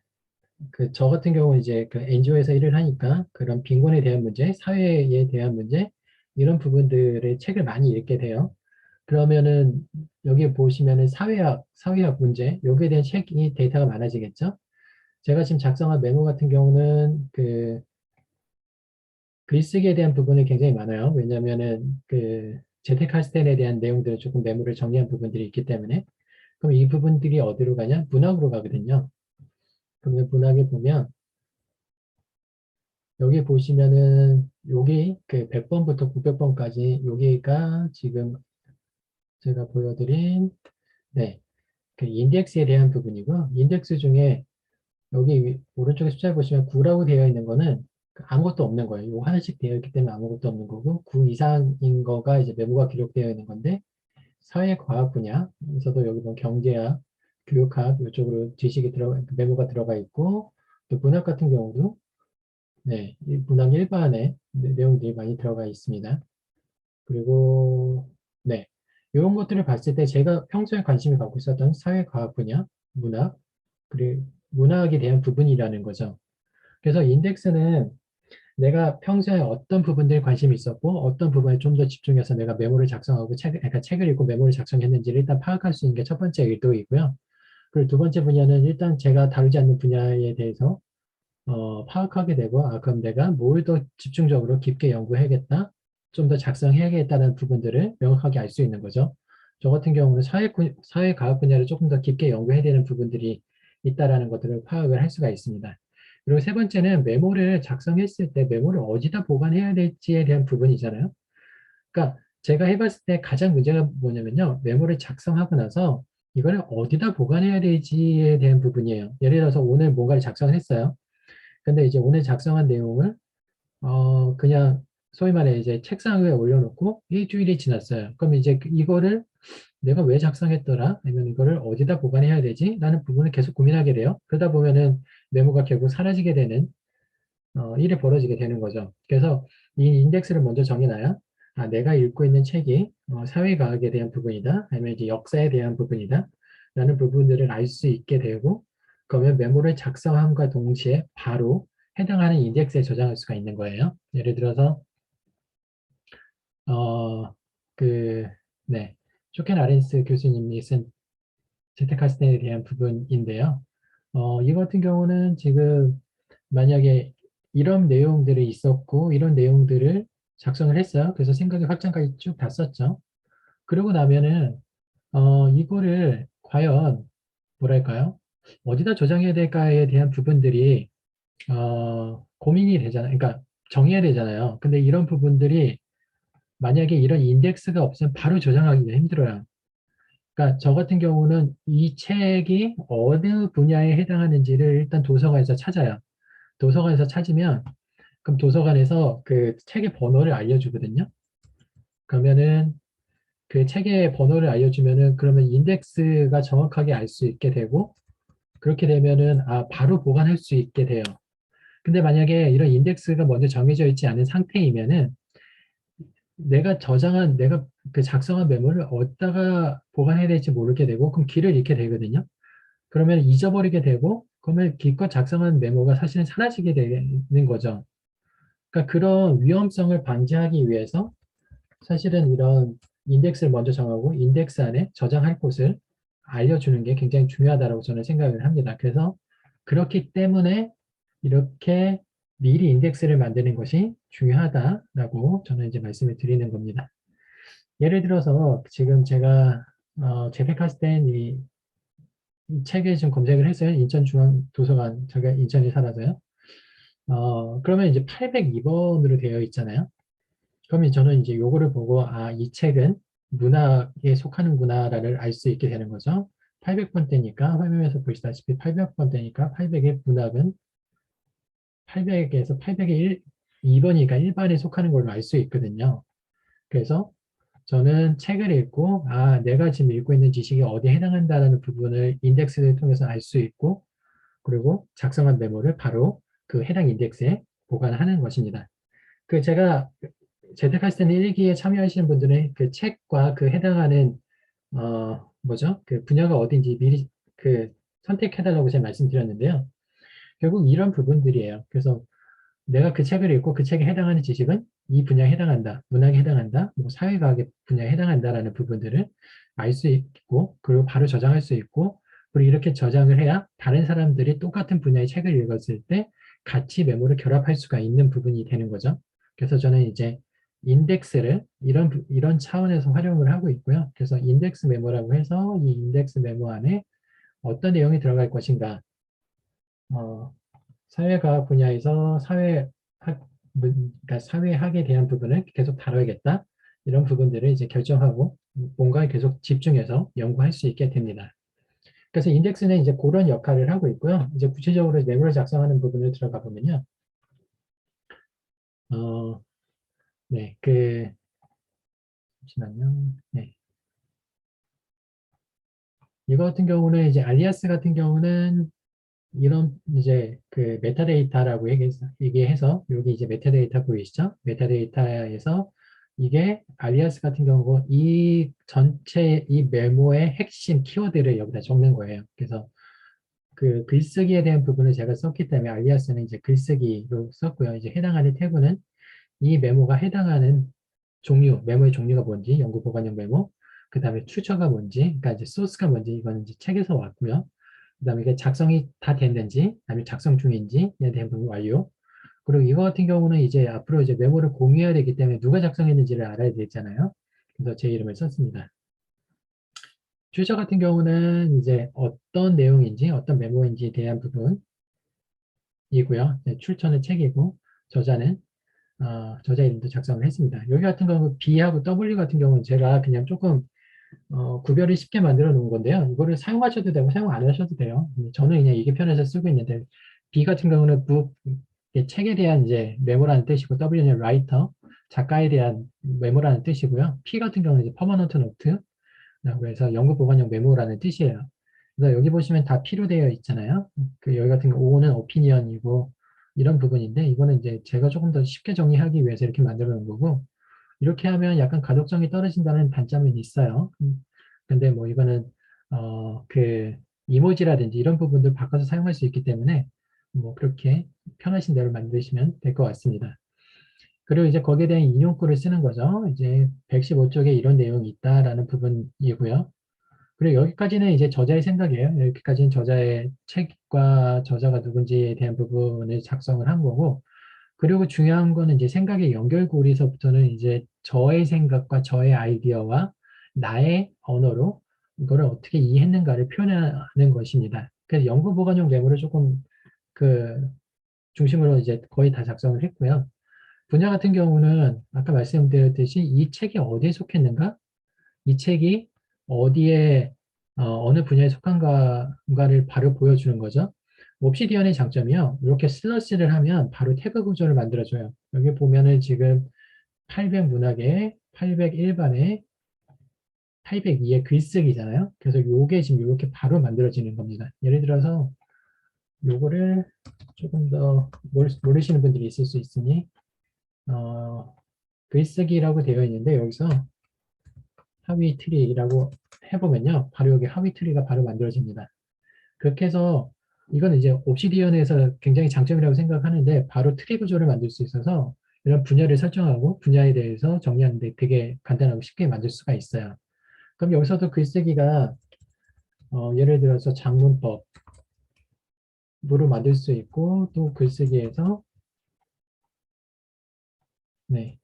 Speaker 1: 저 같은 경우는 이제 그 NGO에서 일을 하니까 그런 빈곤에 대한 문제, 사회에 대한 문제 이런 부분들의 책을 많이 읽게 돼요. 그러면은 여기 보시면은 사회학 문제 여기에 대한 책이 데이터가 많아지겠죠. 제가 지금 작성한 메모 같은 경우는 그 글쓰기에 대한 부분이 굉장히 많아요. 왜냐면은 그 제테칼스텐에 대한 내용들을 조금 메모를 정리한 부분들이 있기 때문에 그럼 이 부분들이 어디로 가냐? 문학으로 가거든요. 그러면 문학에 보면 여기 보시면은 여기 그 100번부터 900번까지 여기가 지금 제가 보여드린 네, 그 인덱스에 대한 부분이고 인덱스 중에 여기 오른쪽에 숫자 보시면 9라고 되어 있는 거는 아무것도 없는 거예요. 이거 하나씩 되어 있기 때문에 아무것도 없는 거고 9 이상인 거가 이제 메모가 기록되어 있는 건데 사회과학 분야에서도 여기 보면 경제학, 교육학 이쪽으로 지식이 메모가 들어가 있고 또 문학 같은 경우도 네, 이 문학 일반에 내용들이 많이 들어가 있습니다. 그리고 네, 이런 것들을 봤을 때 제가 평소에 관심을 갖고 있었던 사회과학 분야, 문학, 그리고 문학에 대한 부분이라는 거죠. 그래서 인덱스는 내가 평소에 어떤 부분들에 관심이 있었고 어떤 부분에 좀 더 집중해서 내가 메모를 작성하고 그러니까 책을 읽고 메모를 작성했는지를 일단 파악할 수 있는 게 첫 번째 의도이고요. 그리고 두 번째 분야는 일단 제가 다루지 않는 분야에 대해서 파악하게 되고 그럼 내가 뭘 더 집중적으로 깊게 연구해야겠다, 좀 더 작성해야겠다는 부분들을 명확하게 알 수 있는 거죠. 저 같은 경우는 사회과학 분야를 조금 더 깊게 연구해야 되는 부분들이 있다라는 것들을 파악을 할 수가 있습니다. 그리고 세 번째는 메모를 작성했을 때 메모를 어디다 보관해야 될지에 대한 부분이잖아요. 그러니까 제가 해봤을 때 가장 문제가 뭐냐면요. 메모를 작성하고 나서 이걸 어디다 보관해야 될지에 대한 부분이에요. 예를 들어서 오늘 뭔가를 작성을 했어요. 근데 이제 오늘 작성한 내용을 그냥 소위 말해 이제 책상 위에 올려놓고 일주일이 지났어요. 그럼 이제 이거를 내가 왜 작성했더라? 아니면 이거를 어디다 보관해야 되지? 라는 부분을 계속 고민하게 돼요. 그러다 보면은 메모가 결국 사라지게 되는 일이 벌어지게 되는 거죠. 그래서 이 인덱스를 먼저 정해놔야 내가 읽고 있는 책이 사회과학에 대한 부분이다. 아니면 이제 역사에 대한 부분이다. 라는 부분들을 알 수 있게 되고 그러면 메모를 작성함과 동시에 바로 해당하는 인덱스에 저장할 수가 있는 거예요. 예를 들어서 어, 그, 네, 쇼켄 아렌스 교수님이 쓴 제테카스텐에 대한 부분인데요. 이 같은 경우는 지금 만약에 이런 내용들이 있었고 이런 내용들을 작성을 했어요. 그래서 생각의 확장까지 쭉 다 썼죠. 그러고 나면은 이거를 과연 뭐랄까요? 어디다 저장해야 될까에 대한 부분들이 고민이 되잖아요. 그러니까 정해야 되잖아요. 근데 이런 부분들이 만약에 이런 인덱스가 없으면 바로 저장하기가 힘들어요. 그러니까 저 같은 경우는 이 책이 어느 분야에 해당하는지를 일단 도서관에서 찾아요. 도서관에서 찾으면 그럼 도서관에서 그 책의 번호를 알려주거든요. 그러면은 그 책의 번호를 알려주면은 그러면 인덱스가 정확하게 알 수 있게 되고 그렇게 되면은 바로 보관할 수 있게 돼요. 근데 만약에 이런 인덱스가 먼저 정해져 있지 않은 상태이면은 내가 그 작성한 메모를 어디다가 보관해야 될지 모르게 되고 그럼 길을 잃게 되거든요. 그러면 잊어버리게 되고 그러면 기껏 작성한 메모가 사실은 사라지게 되는 거죠. 그러니까 그런 위험성을 방지하기 위해서 사실은 이런 인덱스를 먼저 정하고 인덱스 안에 저장할 곳을 알려주는 게 굉장히 중요하다고 저는 생각을 합니다. 그래서 그렇기 때문에 이렇게 미리 인덱스를 만드는 것이 중요하다라고 저는 이제 말씀을 드리는 겁니다. 예를 들어서 지금 제가 제페카스텐 이 책을 좀 검색을 했어요. 인천중앙도서관, 제가 인천에 살아서요. 그러면 이제 802번으로 되어 있잖아요. 그러면 저는 이제 요거를 보고 이 책은 문학에 속하는구나를 알 수 있게 되는 거죠. 800번대니까 화면에서 보시다시피 800번대니까 800의 문학은 800에서 800의 2번이니까 1반에 속하는 걸로 알 수 있거든요. 그래서 저는 책을 읽고, 내가 지금 읽고 있는 지식이 어디에 해당한다는 부분을 인덱스를 통해서 알 수 있고, 그리고 작성한 메모를 바로 그 해당 인덱스에 보관하는 것입니다. 제가 재택할 때는 일기에 참여하시는 분들은 그 책과 그 해당하는, 그 분야가 어딘지 미리 선택해달라고 제가 말씀드렸는데요. 결국 이런 부분들이에요. 그래서 내가 그 책을 읽고 그 책에 해당하는 지식은 이 분야에 해당한다, 문학에 해당한다, 뭐 사회과학의 분야에 해당한다라는 부분들을 알 수 있고, 그리고 바로 저장할 수 있고, 그리고 이렇게 저장을 해야 다른 사람들이 똑같은 분야의 책을 읽었을 때 같이 메모를 결합할 수가 있는 부분이 되는 거죠. 그래서 저는 이제 인덱스를 이런 차원에서 활용을 하고 있고요. 그래서 인덱스 메모라고 해서 이 인덱스 메모 안에 어떤 내용이 들어갈 것인가, 어, 사회과학 분야에서 그러니까 사회학에 대한 부분을 계속 다뤄야겠다. 이런 부분들을 이제 결정하고 뭔가에 계속 집중해서 연구할 수 있게 됩니다. 그래서 인덱스는 이제 그런 역할을 하고 있고요. 이제 구체적으로 메모를 작성하는 부분을 들어가 보면요. 어, 네, 잠시만요. 네. 이거 같은 경우는 이제 알리아스 같은 경우는 이런 이제 메타데이터라고 얘기해서 여기 이제 메타데이터 보이시죠? 메타데이터에서 이게 알리아스 같은 경우고 이 전체 이 메모의 핵심 키워드를 여기다 적는 거예요. 그래서 그 글쓰기에 대한 부분을 제가 썼기 때문에 알리아스는 이제 글쓰기로 썼고요. 이제 해당하는 태그는 이 메모가 해당하는 메모의 종류가 뭔지, 연구 보관용 메모, 그 다음에 출처가 뭔지, 그러니까 이제 소스가 뭔지, 이거는 이제 책에서 왔고요. 그 다음에 이게 작성이 다 됐는지, 아니면 작성 중인지에 대한 부분 완료. 그리고 이거 같은 경우는 이제 앞으로 이제 메모를 공유해야 되기 때문에 누가 작성했는지를 알아야 되잖아요. 그래서 제 이름을 썼습니다. 출처 같은 경우는 이제 어떤 내용인지, 어떤 메모인지에 대한 부분이고요. 출처는 책이고, 저자는 저자 이름도 작성을 했습니다. 여기 같은 경우 B하고 W 같은 경우는 제가 그냥 조금 구별을 쉽게 만들어 놓은 건데요. 이거를 사용하셔도 되고 사용 안 하셔도 돼요. 저는 그냥 이게 편해서 쓰고 있는데 B 같은 경우는 책에 대한 이제 메모라는 뜻이고 W는 라이터, 작가에 대한 메모라는 뜻이고요. P 같은 경우는 이제 퍼머넌트 노트라고 해서 연구 보관용 메모라는 뜻이에요. 그래서 여기 보시면 다 P로 되어 있잖아요. 여기 같은 경우 O는 오피니언이고 이런 부분인데 이거는 이제 제가 조금 더 쉽게 정리하기 위해서 이렇게 만들어 놓은 거고 이렇게 하면 약간 가독성이 떨어진다는 단점은 있어요. 근데 뭐 이거는 이모지라든지 이런 부분들 바꿔서 사용할 수 있기 때문에 뭐 그렇게 편하신 대로 만드시면 될 것 같습니다. 그리고 이제 거기에 대한 인용구를 쓰는 거죠. 이제 115쪽에 이런 내용이 있다라는 부분이고요. 그리고 여기까지는 이제 저자의 생각이에요. 여기까지는 저자의 책과 저자가 누군지에 대한 부분을 작성을 한 거고, 그리고 중요한 거는 이제 생각의 연결고리서부터는 이제 저의 생각과 저의 아이디어와 나의 언어로 이거를 어떻게 이해했는가를 표현하는 것입니다. 그래서 연구 보관용 메모를 조금 그 중심으로 이제 거의 다 작성을 했고요. 분야 같은 경우는 아까 말씀드렸듯이 이 책이 어디에 속했는가? 이 책이 어디에 어느 분야에 속한가를 바로 보여주는 거죠. 옵시디언의 장점이요. 이렇게 슬러시를 하면 바로 태그 구조를 만들어줘요. 여기 보면은 지금 800 문학에 801반에 802의 글쓰기잖아요. 그래서 요게 지금 이렇게 바로 만들어지는 겁니다. 예를 들어서 요거를 조금 더 모르시는 분들이 있을 수 있으니 글쓰기라고 되어 있는데 여기서 하위 트리라고 해보면요. 바로 여기 하위 트리가 바로 만들어집니다. 그렇게 해서 이건 이제 옵시디언에서 굉장히 장점이라고 생각하는데 바로 트리 구조를 만들 수 있어서 이런 분야를 설정하고 분야에 대해서 정리하는데 되게 간단하고 쉽게 만들 수가 있어요. 그럼 여기서도 글쓰기가 예를 들어서 장문법으로 만들 수 있고 또 글쓰기에서 네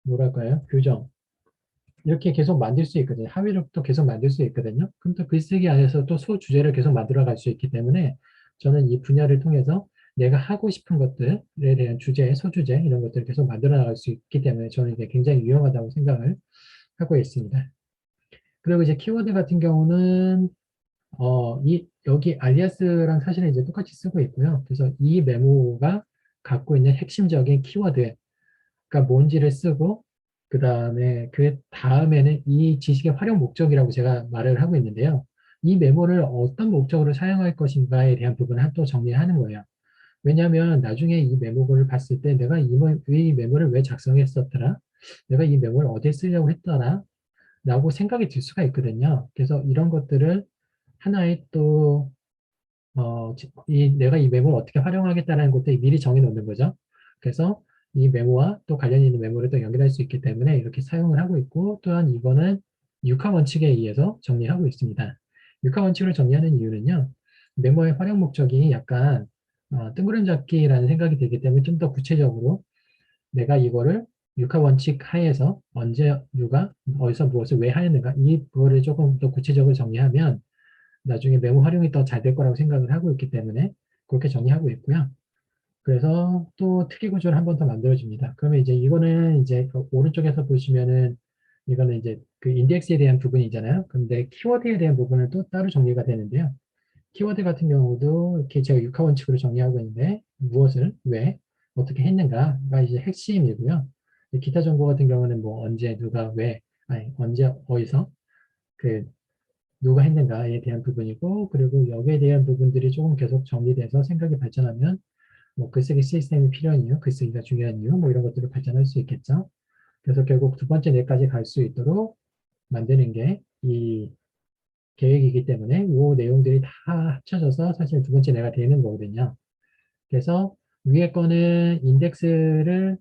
Speaker 1: 뭐랄까요 교정 이렇게 계속 만들 수 있거든요. 하위를 또 계속 만들 수 있거든요. 그럼 또 글쓰기 안에서 또 소주제를 계속 만들어 갈 수 있기 때문에 저는 이 분야를 통해서 내가 하고 싶은 것들에 대한 주제, 소주제 이런 것들을 계속 만들어 나갈 수 있기 때문에 저는 이게 굉장히 유용하다고 생각을 하고 있습니다. 그리고 이제 키워드 같은 경우는 여기 알리아스랑 사실은 이제 똑같이 쓰고 있고요. 그래서 이 메모가 갖고 있는 핵심적인 키워드가 뭔지를 쓰고, 그 다음에는 이 지식의 활용 목적이라고 제가 말을 하고 있는데요. 이 메모를 어떤 목적으로 사용할 것인가에 대한 부분을 또 정리하는 거예요. 왜냐하면 나중에 이 메모를 봤을 때 내가 이 메모를 왜 작성했었더라? 내가 이 메모를 어디에 쓰려고 했더라? 라고 생각이 들 수가 있거든요. 그래서 이런 것들을 하나의 또 내가 이 메모를 어떻게 활용하겠다는 것도 미리 정해 놓는 거죠. 그래서 이 메모와 또 관련 있는 메모를 또 연결할 수 있기 때문에 이렇게 사용을 하고 있고, 또한 이거는 육하 원칙에 의해서 정리하고 있습니다. 육하 원칙을 정리하는 이유는요, 메모의 활용 목적이 약간 뜬구름 잡기라는 생각이 들기 때문에 좀 더 구체적으로 내가 이거를 육하 원칙 하에서 언제 누가 어디서 무엇을 왜 하였는가, 이거를 조금 더 구체적으로 정리하면 나중에 메모 활용이 더 잘 될 거라고 생각을 하고 있기 때문에 그렇게 정리하고 있고요. 그래서 또 특이 구조를 한 번 더 만들어줍니다. 그러면 이제 이거는 이제 그 오른쪽에서 보시면은 이거는 이제 그 인덱스에 대한 부분이잖아요. 근데 키워드에 대한 부분은 또 따로 정리가 되는데요. 키워드 같은 경우도 이렇게 제가 육하 원칙으로 정리하고 있는데 무엇을 왜 어떻게 했는가가 이제 핵심이고요. 기타 정보 같은 경우는 뭐 언제 누가 왜 아니 언제 어디서 그 누가 했는가에 대한 부분이고, 그리고 여기에 대한 부분들이 조금 계속 정리돼서 생각이 발전하면 뭐 글쓰기 시스템이 필요한 이유, 글쓰기가 중요한 이유, 뭐 이런 것들을 발전할 수 있겠죠. 그래서 결국 두 번째 뇌까지 갈 수 있도록 만드는 게 이 계획이기 때문에 이 내용들이 다 합쳐져서 사실 두 번째 뇌가 되는 거거든요. 그래서 위에 거는 인덱스를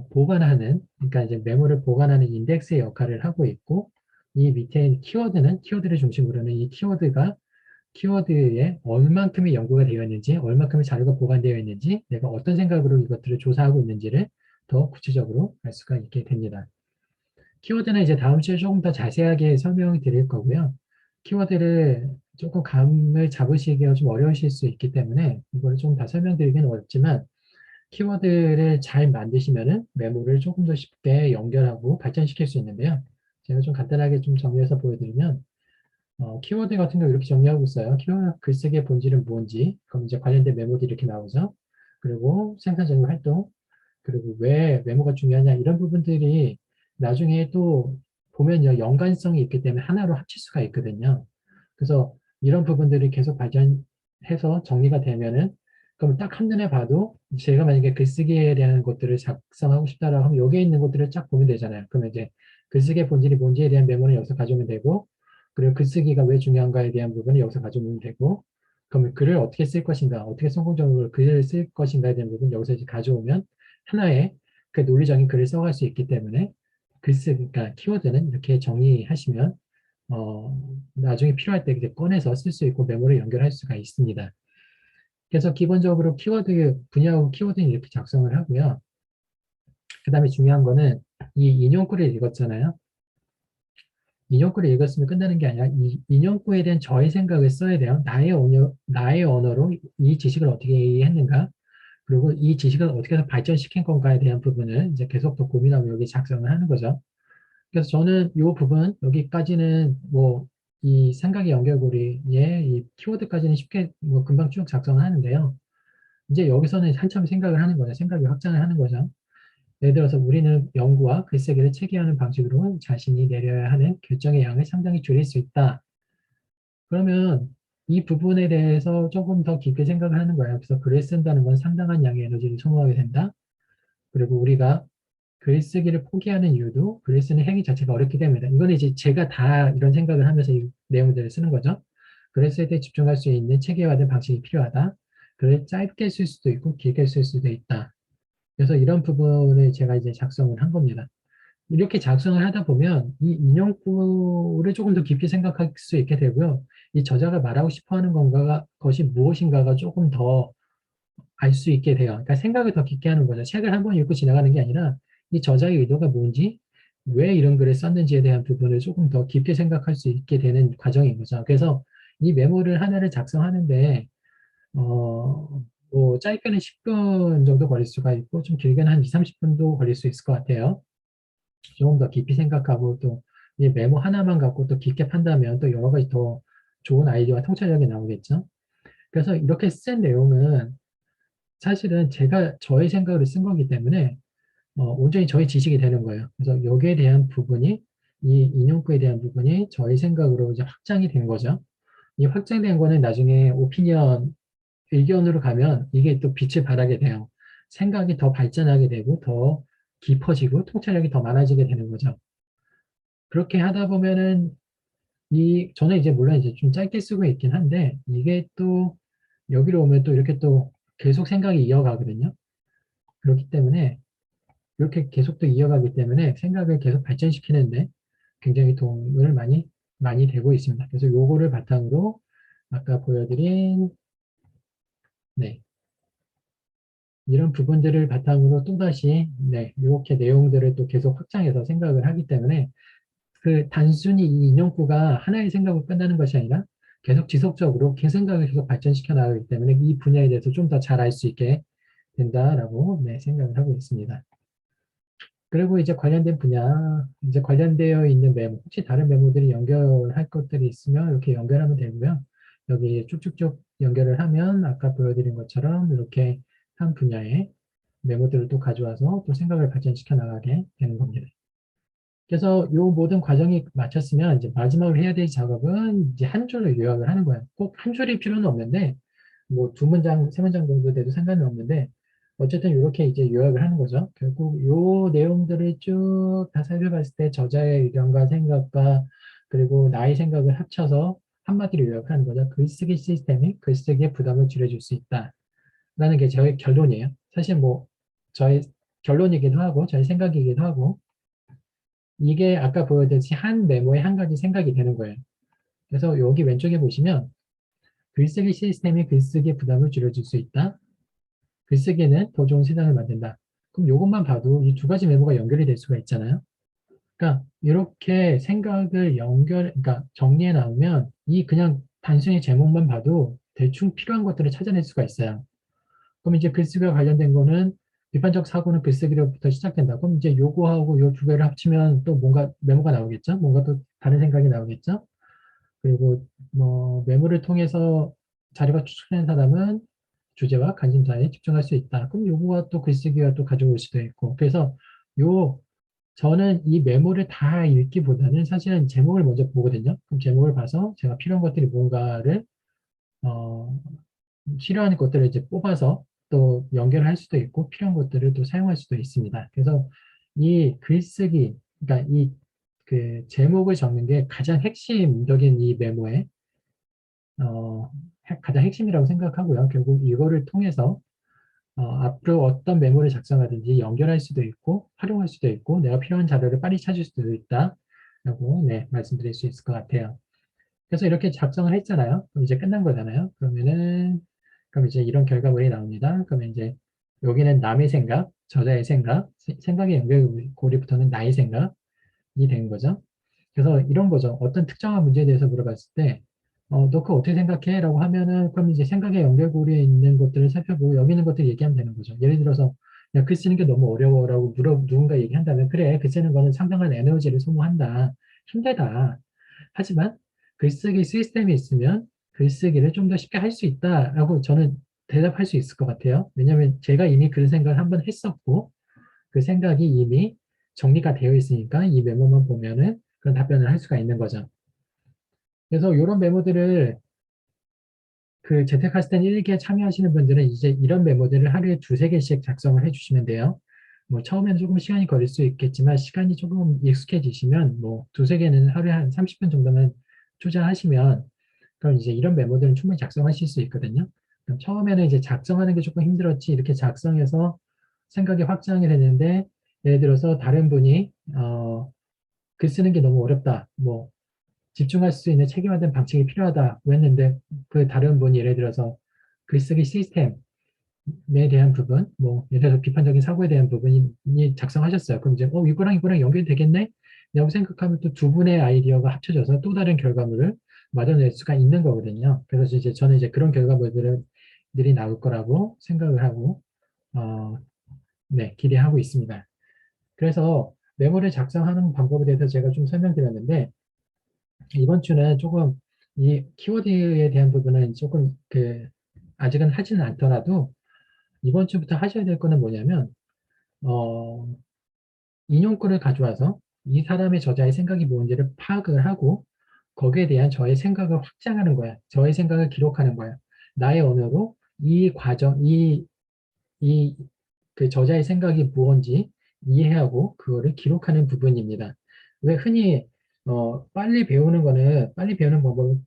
Speaker 1: 보관하는, 그러니까 이제 메모를 보관하는 인덱스의 역할을 하고 있고, 이 밑에 키워드는 키워드를 중심으로는 이 키워드에 얼만큼의 연구가 되어 있는지, 얼만큼의 자료가 보관되어 있는지, 내가 어떤 생각으로 이것들을 조사하고 있는지를 더 구체적으로 알 수가 있게 됩니다. 키워드는 이제 다음 주에 조금 더 자세하게 설명을 드릴 거고요. 키워드를 조금 감을 잡으시기가 좀 어려우실 수 있기 때문에 이걸 좀 다 설명드리기는 어렵지만, 키워드를 잘 만드시면은 메모를 조금 더 쉽게 연결하고 발전시킬 수 있는데요. 제가 좀 간단하게 좀 정리해서 보여드리면, 키워드 같은 거 이렇게 정리하고 있어요. 키워드 글쓰기의 본질은 뭔지, 그럼 이제 관련된 메모들이 이렇게 나오죠. 그리고 생산적인 활동, 그리고 왜 메모가 중요하냐, 이런 부분들이 나중에 또 보면요, 연관성이 있기 때문에 하나로 합칠 수가 있거든요. 그래서 이런 부분들이 계속 발전해서 정리가 되면은, 그럼 딱 한눈에 봐도 제가 만약에 글쓰기에 대한 것들을 작성하고 싶다라고 하면 여기에 있는 것들을 쫙 보면 되잖아요. 그러면 이제 글쓰기의 본질이 뭔지에 대한 메모는 여기서 가져오면 되고, 그리고 글쓰기가 왜 중요한가에 대한 부분을 여기서 가져오면 되고, 그러면 글을 어떻게 쓸 것인가, 어떻게 성공적으로 글을 쓸 것인가에 대한 부분 여기서 이제 가져오면 하나의 그 논리적인 글을 써갈 수 있기 때문에 그러니까 키워드는 이렇게 정리하시면 나중에 필요할 때 이제 꺼내서 쓸 수 있고 메모를 연결할 수가 있습니다. 그래서 기본적으로 키워드 분야하고 키워드는 이렇게 작성을 하고요. 그 다음에 중요한 거는 이 인용구를 읽었잖아요. 인용구를 읽었으면 끝나는 게 아니라 이 인용구에 대한 저의 생각을 써야 돼요. 나의 언어로 이 지식을 어떻게 이해했는가, 그리고 이 지식을 어떻게 해서 발전시킨 건가에 대한 부분을 이제 계속 더 고민하고 여기 작성을 하는 거죠. 그래서 저는 이 부분, 여기까지는 뭐 이 생각의 연결고리에 이 키워드까지는 쉽게 뭐 금방 쭉 작성을 하는데요. 이제 여기서는 한참 생각을 하는 거죠. 생각이 확장을 하는 거죠. 예를 들어서 우리는 연구와 글쓰기를 체계하는 방식으로 자신이 내려야 하는 결정의 양을 상당히 줄일 수 있다. 그러면 이 부분에 대해서 조금 더 깊게 생각을 하는 거예요. 그래서 글을 쓴다는 건 상당한 양의 에너지를 소모하게 된다. 그리고 우리가 글쓰기를 포기하는 이유도 글 쓰는 행위 자체가 어렵기 때문이다. 이건 이제 제가 다 이런 생각을 하면서 이 내용들을 쓰는 거죠. 글을 쓸 때 집중할 수 있는 체계화된 방식이 필요하다. 글을 짧게 쓸 수도 있고 길게 쓸 수도 있다. 그래서 이런 부분을 제가 이제 작성을 한 겁니다. 이렇게 작성을 하다 보면 이 인용구를 조금 더 깊이 생각할 수 있게 되고요. 이 저자가 말하고 싶어 하는 것이 무엇인가가 조금 더 알 수 있게 돼요. 그러니까 생각을 더 깊게 하는 거죠. 책을 한 번 읽고 지나가는 게 아니라 이 저자의 의도가 뭔지, 왜 이런 글을 썼는지에 대한 부분을 조금 더 깊게 생각할 수 있게 되는 과정인 거죠. 그래서 이 메모를 하나를 작성하는데 뭐 짧게는 10분 정도 걸릴 수가 있고 좀 길게는 한 2, 30분도 걸릴 수 있을 것 같아요. 조금 더 깊이 생각하고 또 이 메모 하나만 갖고 또 깊게 판다면 또 여러 가지 더 좋은 아이디어와 통찰력이 나오겠죠. 그래서 이렇게 쓴 내용은 사실은 제가 저의 생각으로 쓴 거기 때문에 온전히 저의 지식이 되는 거예요. 그래서 여기에 대한 부분이 이 인용구에 대한 부분이 저의 생각으로 이제 확장이 된 거죠. 이 확장된 거는 나중에 오피니언 의견으로 가면 이게 또 빛을 발하게 돼요. 생각이 더 발전하게 되고 더 깊어지고 통찰력이 더 많아지게 되는 거죠. 그렇게 하다 보면은 저는 이제 물론 이제 좀 짧게 쓰고 있긴 한데 이게 또 여기로 오면 또 이렇게 또 계속 생각이 이어가거든요. 그렇기 때문에 이렇게 계속 또 이어가기 때문에 생각을 계속 발전시키는데 굉장히 도움을 많이 되고 있습니다. 그래서 요거를 바탕으로 아까 보여드린 네, 이런 부분들을 바탕으로 또다시 네, 이렇게 내용들을 또 계속 확장해서 생각을 하기 때문에 그 단순히 이 인용구가 하나의 생각으로 끝나는 것이 아니라 계속 지속적으로 그 생각을 계속 발전시켜 나가기 때문에 이 분야에 대해서 좀 더 잘 알 수 있게 된다라고 네, 생각을 하고 있습니다. 그리고 이제 관련된 분야, 이제 관련되어 있는 메모, 혹시 다른 메모들이 연결할 것들이 있으면 이렇게 연결하면 되고요. 여기 쭉쭉쭉 연결을 하면 아까 보여드린 것처럼 이렇게 한 분야의 메모들을 또 가져와서 또 생각을 발전시켜 나가게 되는 겁니다. 그래서 이 모든 과정이 마쳤으면 이제 마지막으로 해야 될 작업은 이제 한 줄로 요약을 하는 거예요. 꼭 한 줄일 필요는 없는데 뭐 두 문장, 세 문장 정도 돼도 상관은 없는데 어쨌든 이렇게 이제 요약을 하는 거죠. 결국 요 내용들을 쭉 다 살펴봤을 때 저자의 의견과 생각과 그리고 나의 생각을 합쳐서 한마디로 요약하는 거죠. 글쓰기 시스템이 글쓰기의 부담을 줄여줄 수 있다라는 게 저의 결론이에요. 사실 뭐 저의 결론이기도 하고 저의 생각이기도 하고 이게 아까 보여드렸듯이 한 메모에 한 가지 생각이 되는 거예요. 그래서 여기 왼쪽에 보시면 글쓰기 시스템이 글쓰기 부담을 줄여줄 수 있다. 글쓰기는 더 좋은 세상을 만든다. 그럼 이것만 봐도 이 두 가지 메모가 연결이 될 수가 있잖아요. 그러니까 이렇게 생각을 그러니까 정리해 나오면 이 그냥 단순히 제목만 봐도 대충 필요한 것들을 찾아낼 수가 있어요. 그럼 이제 글쓰기와 관련된 거는 비판적 사고는 글쓰기로부터 시작된다. 그럼 이제 요거하고 요 두 개를 합치면 또 뭔가 메모가 나오겠죠? 뭔가 또 다른 생각이 나오겠죠? 그리고 뭐 메모를 통해서 자료가 추출된 사람은 주제와 관심사에 집중할 수 있다. 그럼 요거와 또 글쓰기와 또 가져올 수도 있고. 그래서 요 저는 이 메모를 다 읽기보다는 사실은 제목을 먼저 보거든요. 그럼 제목을 봐서 제가 필요한 것들이 뭔가를 어, 싫어하는 것들을 이제 뽑아서 또 연결할 수도 있고 필요한 것들을 또 사용할 수도 있습니다. 그래서 이 글쓰기, 그러니까 이 그 제목을 적는 게 가장 핵심적인 이 메모의 가장 핵심이라고 생각하고요. 결국 이거를 통해서 앞으로 어떤 메모를 작성하든지 연결할 수도 있고 활용할 수도 있고 내가 필요한 자료를 빨리 찾을 수도 있다라고 네, 말씀드릴 수 있을 것 같아요. 그래서 이렇게 작성을 했잖아요. 그럼 이제 끝난 거잖아요. 그럼 이제 이런 결과물이 나옵니다. 그러면 이제 여기는 남의 생각, 저자의 생각, 생각의 연결고리부터는 나의 생각이 된 거죠. 그래서 이런 거죠. 어떤 특정한 문제에 대해서 물어봤을 때, 너 그거 어떻게 생각해? 라고 하면은, 그럼 이제 생각의 연결고리에 있는 것들을 살펴보고, 여기 있는 것들 얘기하면 되는 거죠. 예를 들어서, 야, 글 쓰는 게 너무 어려워라고 누군가 얘기한다면, 그래, 글 쓰는 거는 상당한 에너지를 소모한다. 힘들다. 하지만, 글쓰기 시스템이 있으면, 글쓰기를 좀 더 쉽게 할 수 있다라고 저는 대답할 수 있을 것 같아요. 왜냐하면 제가 이미 그 생각을 한번 했었고, 그 생각이 이미 정리가 되어 있으니까 이 메모만 보면은 그런 답변을 할 수가 있는 거죠. 그래서 이런 메모들을 그 재택하시는 일기에 참여하시는 분들은 이제 이런 메모들을 하루에 두세 개씩 작성을 해주시면 돼요. 뭐 처음에는 조금 시간이 걸릴 수 있겠지만 시간이 조금 익숙해지시면 뭐 두세 개는 하루에 한 30분 정도는 투자하시면 그럼 이제 이런 메모들은 충분히 작성하실 수 있거든요. 그럼 처음에는 이제 작성하는 게 조금 힘들었지 이렇게 작성해서 생각이 확장이 되는데 예를 들어서 다른 분이 글 쓰는 게 너무 어렵다. 뭐 집중할 수 있는 체계화된 방식이 필요하다고 했는데 그 다른 분이 예를 들어서 글쓰기 시스템에 대한 부분, 뭐 예를 들어서 비판적인 사고에 대한 부분이 작성하셨어요. 그럼 이제 이거랑 연결이 되겠네? 라고 생각하면 또 두 분의 아이디어가 합쳐져서 또 다른 결과물을 만들어낼 수가 있는 거거든요. 그래서 이제 저는 이제 그런 결과물들이 나올 거라고 생각을 하고 어, 네, 기대하고 있습니다. 그래서 메모를 작성하는 방법에 대해서 제가 좀 설명드렸는데 이번 주는 조금 이 키워드에 대한 부분은 조금 아직은 하지는 않더라도 이번 주부터 하셔야 될 거는 뭐냐면 어, 인용글을 가져와서 이 사람의 저자의 생각이 뭔지를 파악을 하고 거기에 대한 저의 생각을 확장하는 거야. 저의 생각을 기록하는 거야. 나의 언어로 이 과정, 이 그 저자의 생각이 무언지 이해하고 그거를 기록하는 부분입니다. 왜 흔히 빨리 배우는 거는 빨리 배우는 방법은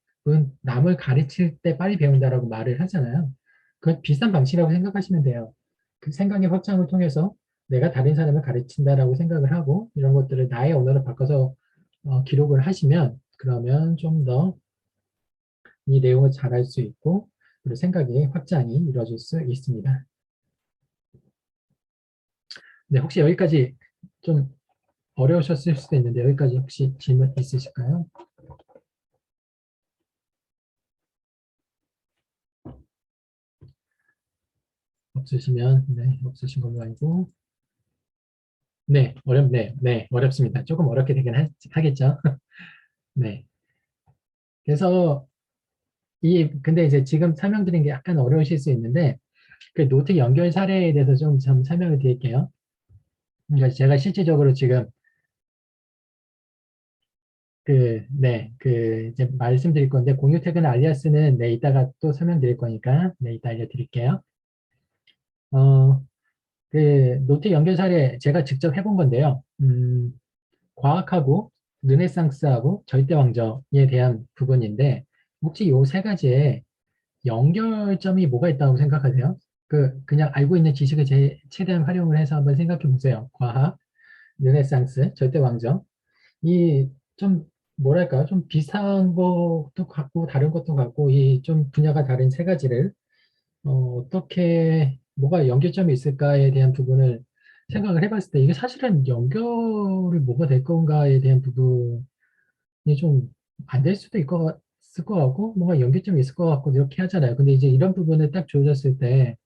Speaker 1: 남을 가르칠 때 빨리 배운다라고 말을 하잖아요. 그 비슷한 방식이라고 생각하시면 돼요. 그 생각의 확장을 통해서 내가 다른 사람을 가르친다라고 생각을 하고 이런 것들을 나의 언어로 바꿔서 기록을 하시면 그러면 좀 더 이 내용을 잘할 수 있고 그리고 생각의 확장이 이루어질 수 있습니다. 네, 혹시 여기까지 좀 어려우셨을 수도 있는데 여기까지 혹시 질문 있으실까요? 없으시면 네, 없으신 걸로 알고 네, 네, 어렵습니다. 조금 어렵게 되긴 하겠죠. 네. 그래서 근데 이제 지금 설명드린 게 약간 어려우실 수 있는데 그 노트 연결 사례에 대해서 좀 설명을 드릴게요. 그러니까 제가 실질적으로 지금 이제 말씀드릴 건데 공유 태그나 알리아스는 네, 이따가 또 설명드릴 거니까 네, 이따 알려드릴게요. 어, 노트 연결 사례 제가 직접 해본 건데요. 과학하고 르네상스하고 절대왕정에 대한 부분인데 혹시 이 세 가지에 연결점이 뭐가 있다고 생각하세요? 그냥 알고 있는 지식을 최대한 활용을 해서 한번 생각해 보세요. 과학, 르네상스, 절대왕정. 이 좀 뭐랄까 좀 비슷한 것도 같고 다른 것도 같고 이 좀 분야가 다른 세 가지를 어떻게 뭐가 연결점이 있을까에 대한 부분을 생각을 해봤을 때 이게 사실은 연결이 뭐가 될 건가에 대한 부분이 좀 안 될 수도 있을 것 같고 뭔가 연결점이 있을 것 같고 이렇게 하잖아요. 근데 이제 이런 부분을 딱 조졌을 때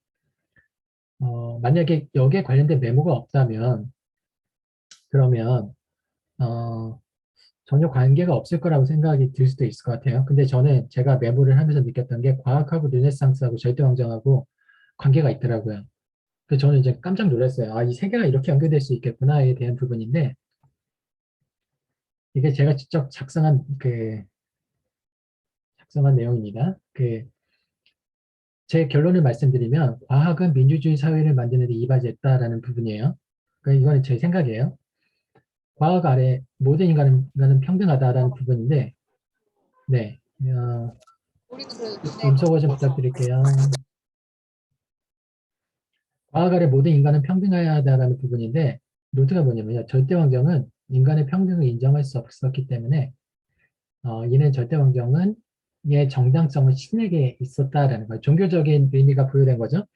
Speaker 1: 만약에 여기에 관련된 메모가 없다면 그러면 어, 전혀 관계가 없을 거라고 생각이 들 수도 있을 것 같아요. 근데 저는 제가 메모를 하면서 느꼈던 게 과학하고 르네상스하고 절대왕정하고 관계가 있더라고요. 그래서 저는 이제 깜짝 놀랐어요. 아, 이 세 개가 이렇게 연결될 수 있겠구나에 대한 부분인데 이게 제가 직접 작성한 내용입니다. 제 결론을 말씀드리면 과학은 민주주의 사회를 만드는 데 이바지했다라는 부분이에요. 그러니까 이거는 제 생각이에요. 과학 아래 모든 인간은 평등하다라는 부분인데 네, 음소 버전 부탁드릴게요. 과학 아래 모든 인간은 평등하다라는 부분인데 노트가 뭐냐면요. 절대왕정은 인간의 평등을 인정할 수 없었기 때문에 이는 절대왕정은 의 정당성은 신에게 있었다라는 거예요. 종교적인 의미가 부여된 거죠.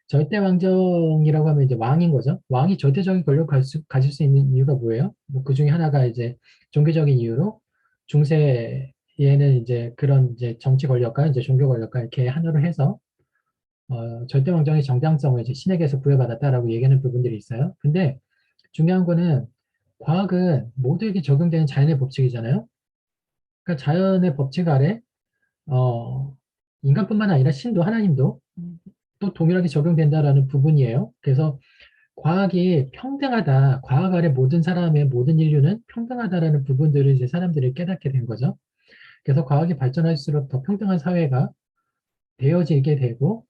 Speaker 1: 절대왕정이라고 하면 이제 왕인 거죠. 왕이 절대적인 권력을 가질 수 있는 이유가 뭐예요? 뭐그 중에 하나가 이제 종교적인 이유로 중세에는 이제 그런 이제 정치 권력과 이제 종교 권력과 이렇게 하나로 해서 절대왕정의 정당성을 이제 신에게서 부여받았다라고 얘기하는 부분들이 있어요. 근데 중요한 거는 과학은 모두에게 적용되는 자연의 법칙이잖아요. 그러니까 자연의 법칙 아래 인간뿐만 아니라 신도 하나님도 또 동일하게 적용된다라는 부분이에요. 그래서 과학이 평등하다, 과학 아래 모든 사람의 모든 인류는 평등하다라는 부분들을 이제 사람들이 깨닫게 된 거죠. 그래서 과학이 발전할수록 더 평등한 사회가 되어지게 되고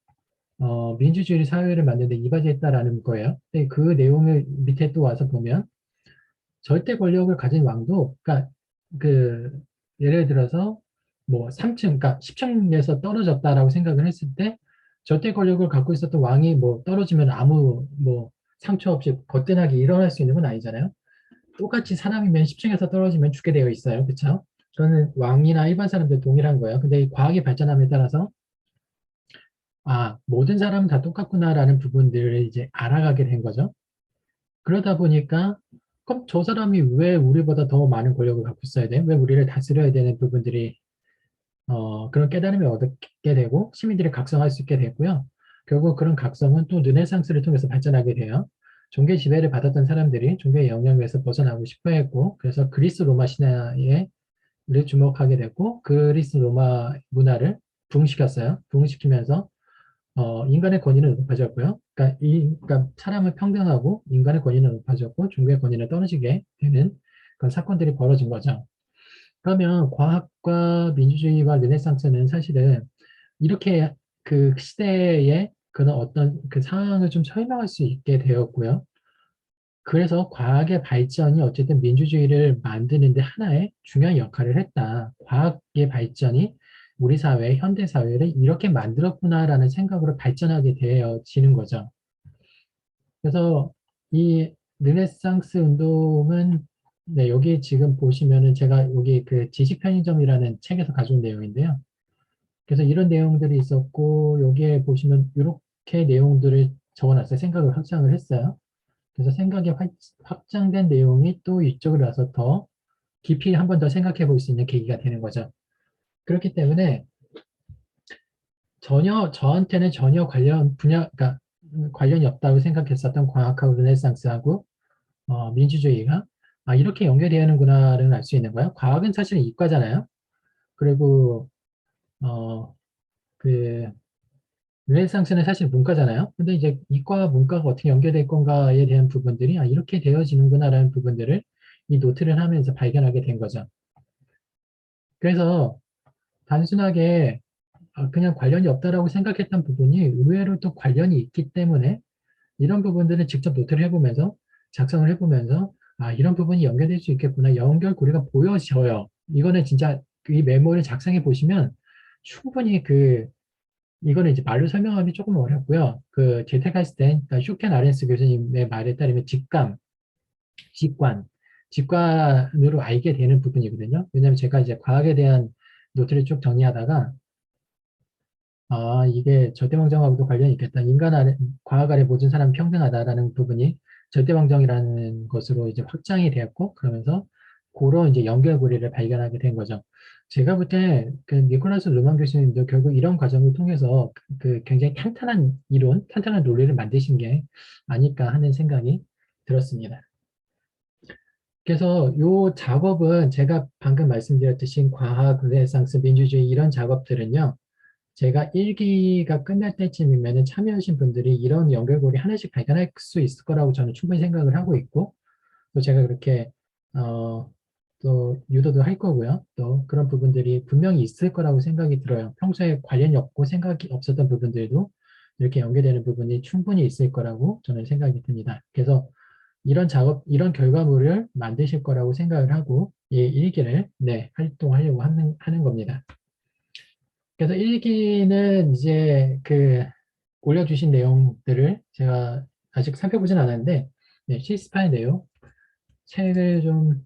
Speaker 1: 민주주의 사회를 만드는 데 이바지했다라는 거예요. 근데 그 내용을 밑에 또 와서 보면 절대 권력을 가진 왕도, 그러니까 그 예를 들어서 뭐 3층, 그러니까 10층에서 떨어졌다라고 생각을 했을 때 절대 권력을 갖고 있었던 왕이 뭐 떨어지면 아무 뭐 상처 없이 거뜬하게 일어날 수 있는 건 아니잖아요. 똑같이 사람이면 10층에서 떨어지면 죽게 되어 있어요. 그렇죠? 그거는 왕이나 일반 사람들 동일한 거예요. 근데 이 과학이 발전함에 따라서 모든 사람은 다 똑같구나라는 부분들을 이제 알아가게 된 거죠. 그러다 보니까 그럼 저 사람이 왜 우리보다 더 많은 권력을 갖고 있어야 돼? 왜 우리를 다스려야 되는 부분들이 그런 깨달음을 얻게 되고 시민들이 각성할 수 있게 됐고요. 결국 그런 각성은 또 르네상스를 통해서 발전하게 돼요. 종교 지배를 받았던 사람들이 종교의 영향에서 벗어나고 싶어 했고 그래서 그리스 로마 신화의 주목하게 됐고 그리스 로마 문화를 부흥시켰어요. 부흥시키면서 인간의 권위는 높아졌고요. 그러니까 사람은 평등하고 인간의 권위는 높아졌고 종교의 권위는 떨어지게 되는 그런 사건들이 벌어진 거죠. 그러면 과학과 민주주의와 르네상스는 사실은 이렇게 그 시대의 그런 어떤 그 상황을 좀 설명할 수 있게 되었고요. 그래서 과학의 발전이 어쨌든 민주주의를 만드는데 하나의 중요한 역할을 했다. 과학의 발전이 우리 사회, 현대 사회를 이렇게 만들었구나라는 생각으로 발전하게 되어지는 거죠. 그래서 이 르네상스 운동은 네, 여기 지금 보시면은 제가 여기 그 지식 편의점이라는 책에서 가져온 내용인데요. 그래서 이런 내용들이 있었고 여기에 보시면 이렇게 내용들을 적어놨어요. 생각을 확장을 했어요. 그래서 생각이 확장된 내용이 또 이쪽으로 와서 더 깊이 한 번 더 생각해 볼 수 있는 계기가 되는 거죠. 그렇기 때문에 저한테는 전혀 그러니까 관련이 없다고 생각했었던 과학하고 르네상스하고 민주주의가 이렇게 연결되는구나를 알 수 있는 거예요. 과학은 사실은 이과잖아요. 그리고 어, 그 르네상스는 사실 문과잖아요. 근데 이제 이과와 문과가 어떻게 연결될 건가에 대한 부분들이 이렇게 되어지는구나라는 부분들을 이 노트를 하면서 발견하게 된 거죠. 그래서 단순하게 그냥 관련이 없다라고 생각했던 부분이 의외로 또 관련이 있기 때문에 이런 부분들을 직접 노트를 해보면서 작성을 해보면서 이런 부분이 연결될 수 있겠구나. 연결고리가 보여져요. 이거는 진짜 이 메모를 작성해 보시면 충분히 이거는 이제 말로 설명하기 조금 어렵고요. 그 제테카스텐, 그러니까 슈켄 아렌스 교수님의 말에 따르면 직관, 직관으로 알게 되는 부분이거든요. 왜냐하면 제가 이제 과학에 대한 노트를 쭉 정리하다가 이게 절대방정하고도 관련이 있겠다. 과학 아래 모든 사람이 평등하다라는 부분이 절대방정이라는 것으로 이제 확장이 되었고, 그러면서 그런 이제 연결고리를 발견하게 된 거죠. 제가 볼 때 그 니콜라스 루만 교수님도 결국 이런 과정을 통해서 굉장히 탄탄한 이론, 탄탄한 논리를 만드신 게 아닐까 하는 생각이 들었습니다. 그래서 이 작업은 제가 방금 말씀드렸듯이 과학, 르네상스, 민주주의 이런 작업들은요. 제가 1기가 끝날 때쯤이면 참여하신 분들이 이런 연결고리 하나씩 발견할 수 있을 거라고 저는 충분히 생각을 하고 있고, 또 제가 그렇게, 또 유도도 할 거고요. 또 그런 부분들이 분명히 있을 거라고 생각이 들어요. 평소에 관련이 없고 생각이 없었던 부분들도 이렇게 연계되는 부분이 충분히 있을 거라고 저는 생각이 듭니다. 그래서 이런 이런 결과물을 만드실 거라고 생각을 하고, 이 일기를, 네, 활동하려고 하는 겁니다. 그래서 일기는 이제 올려주신 내용들을 제가 아직 살펴보진 않았는데, 네, 실습할 내용, 책을 좀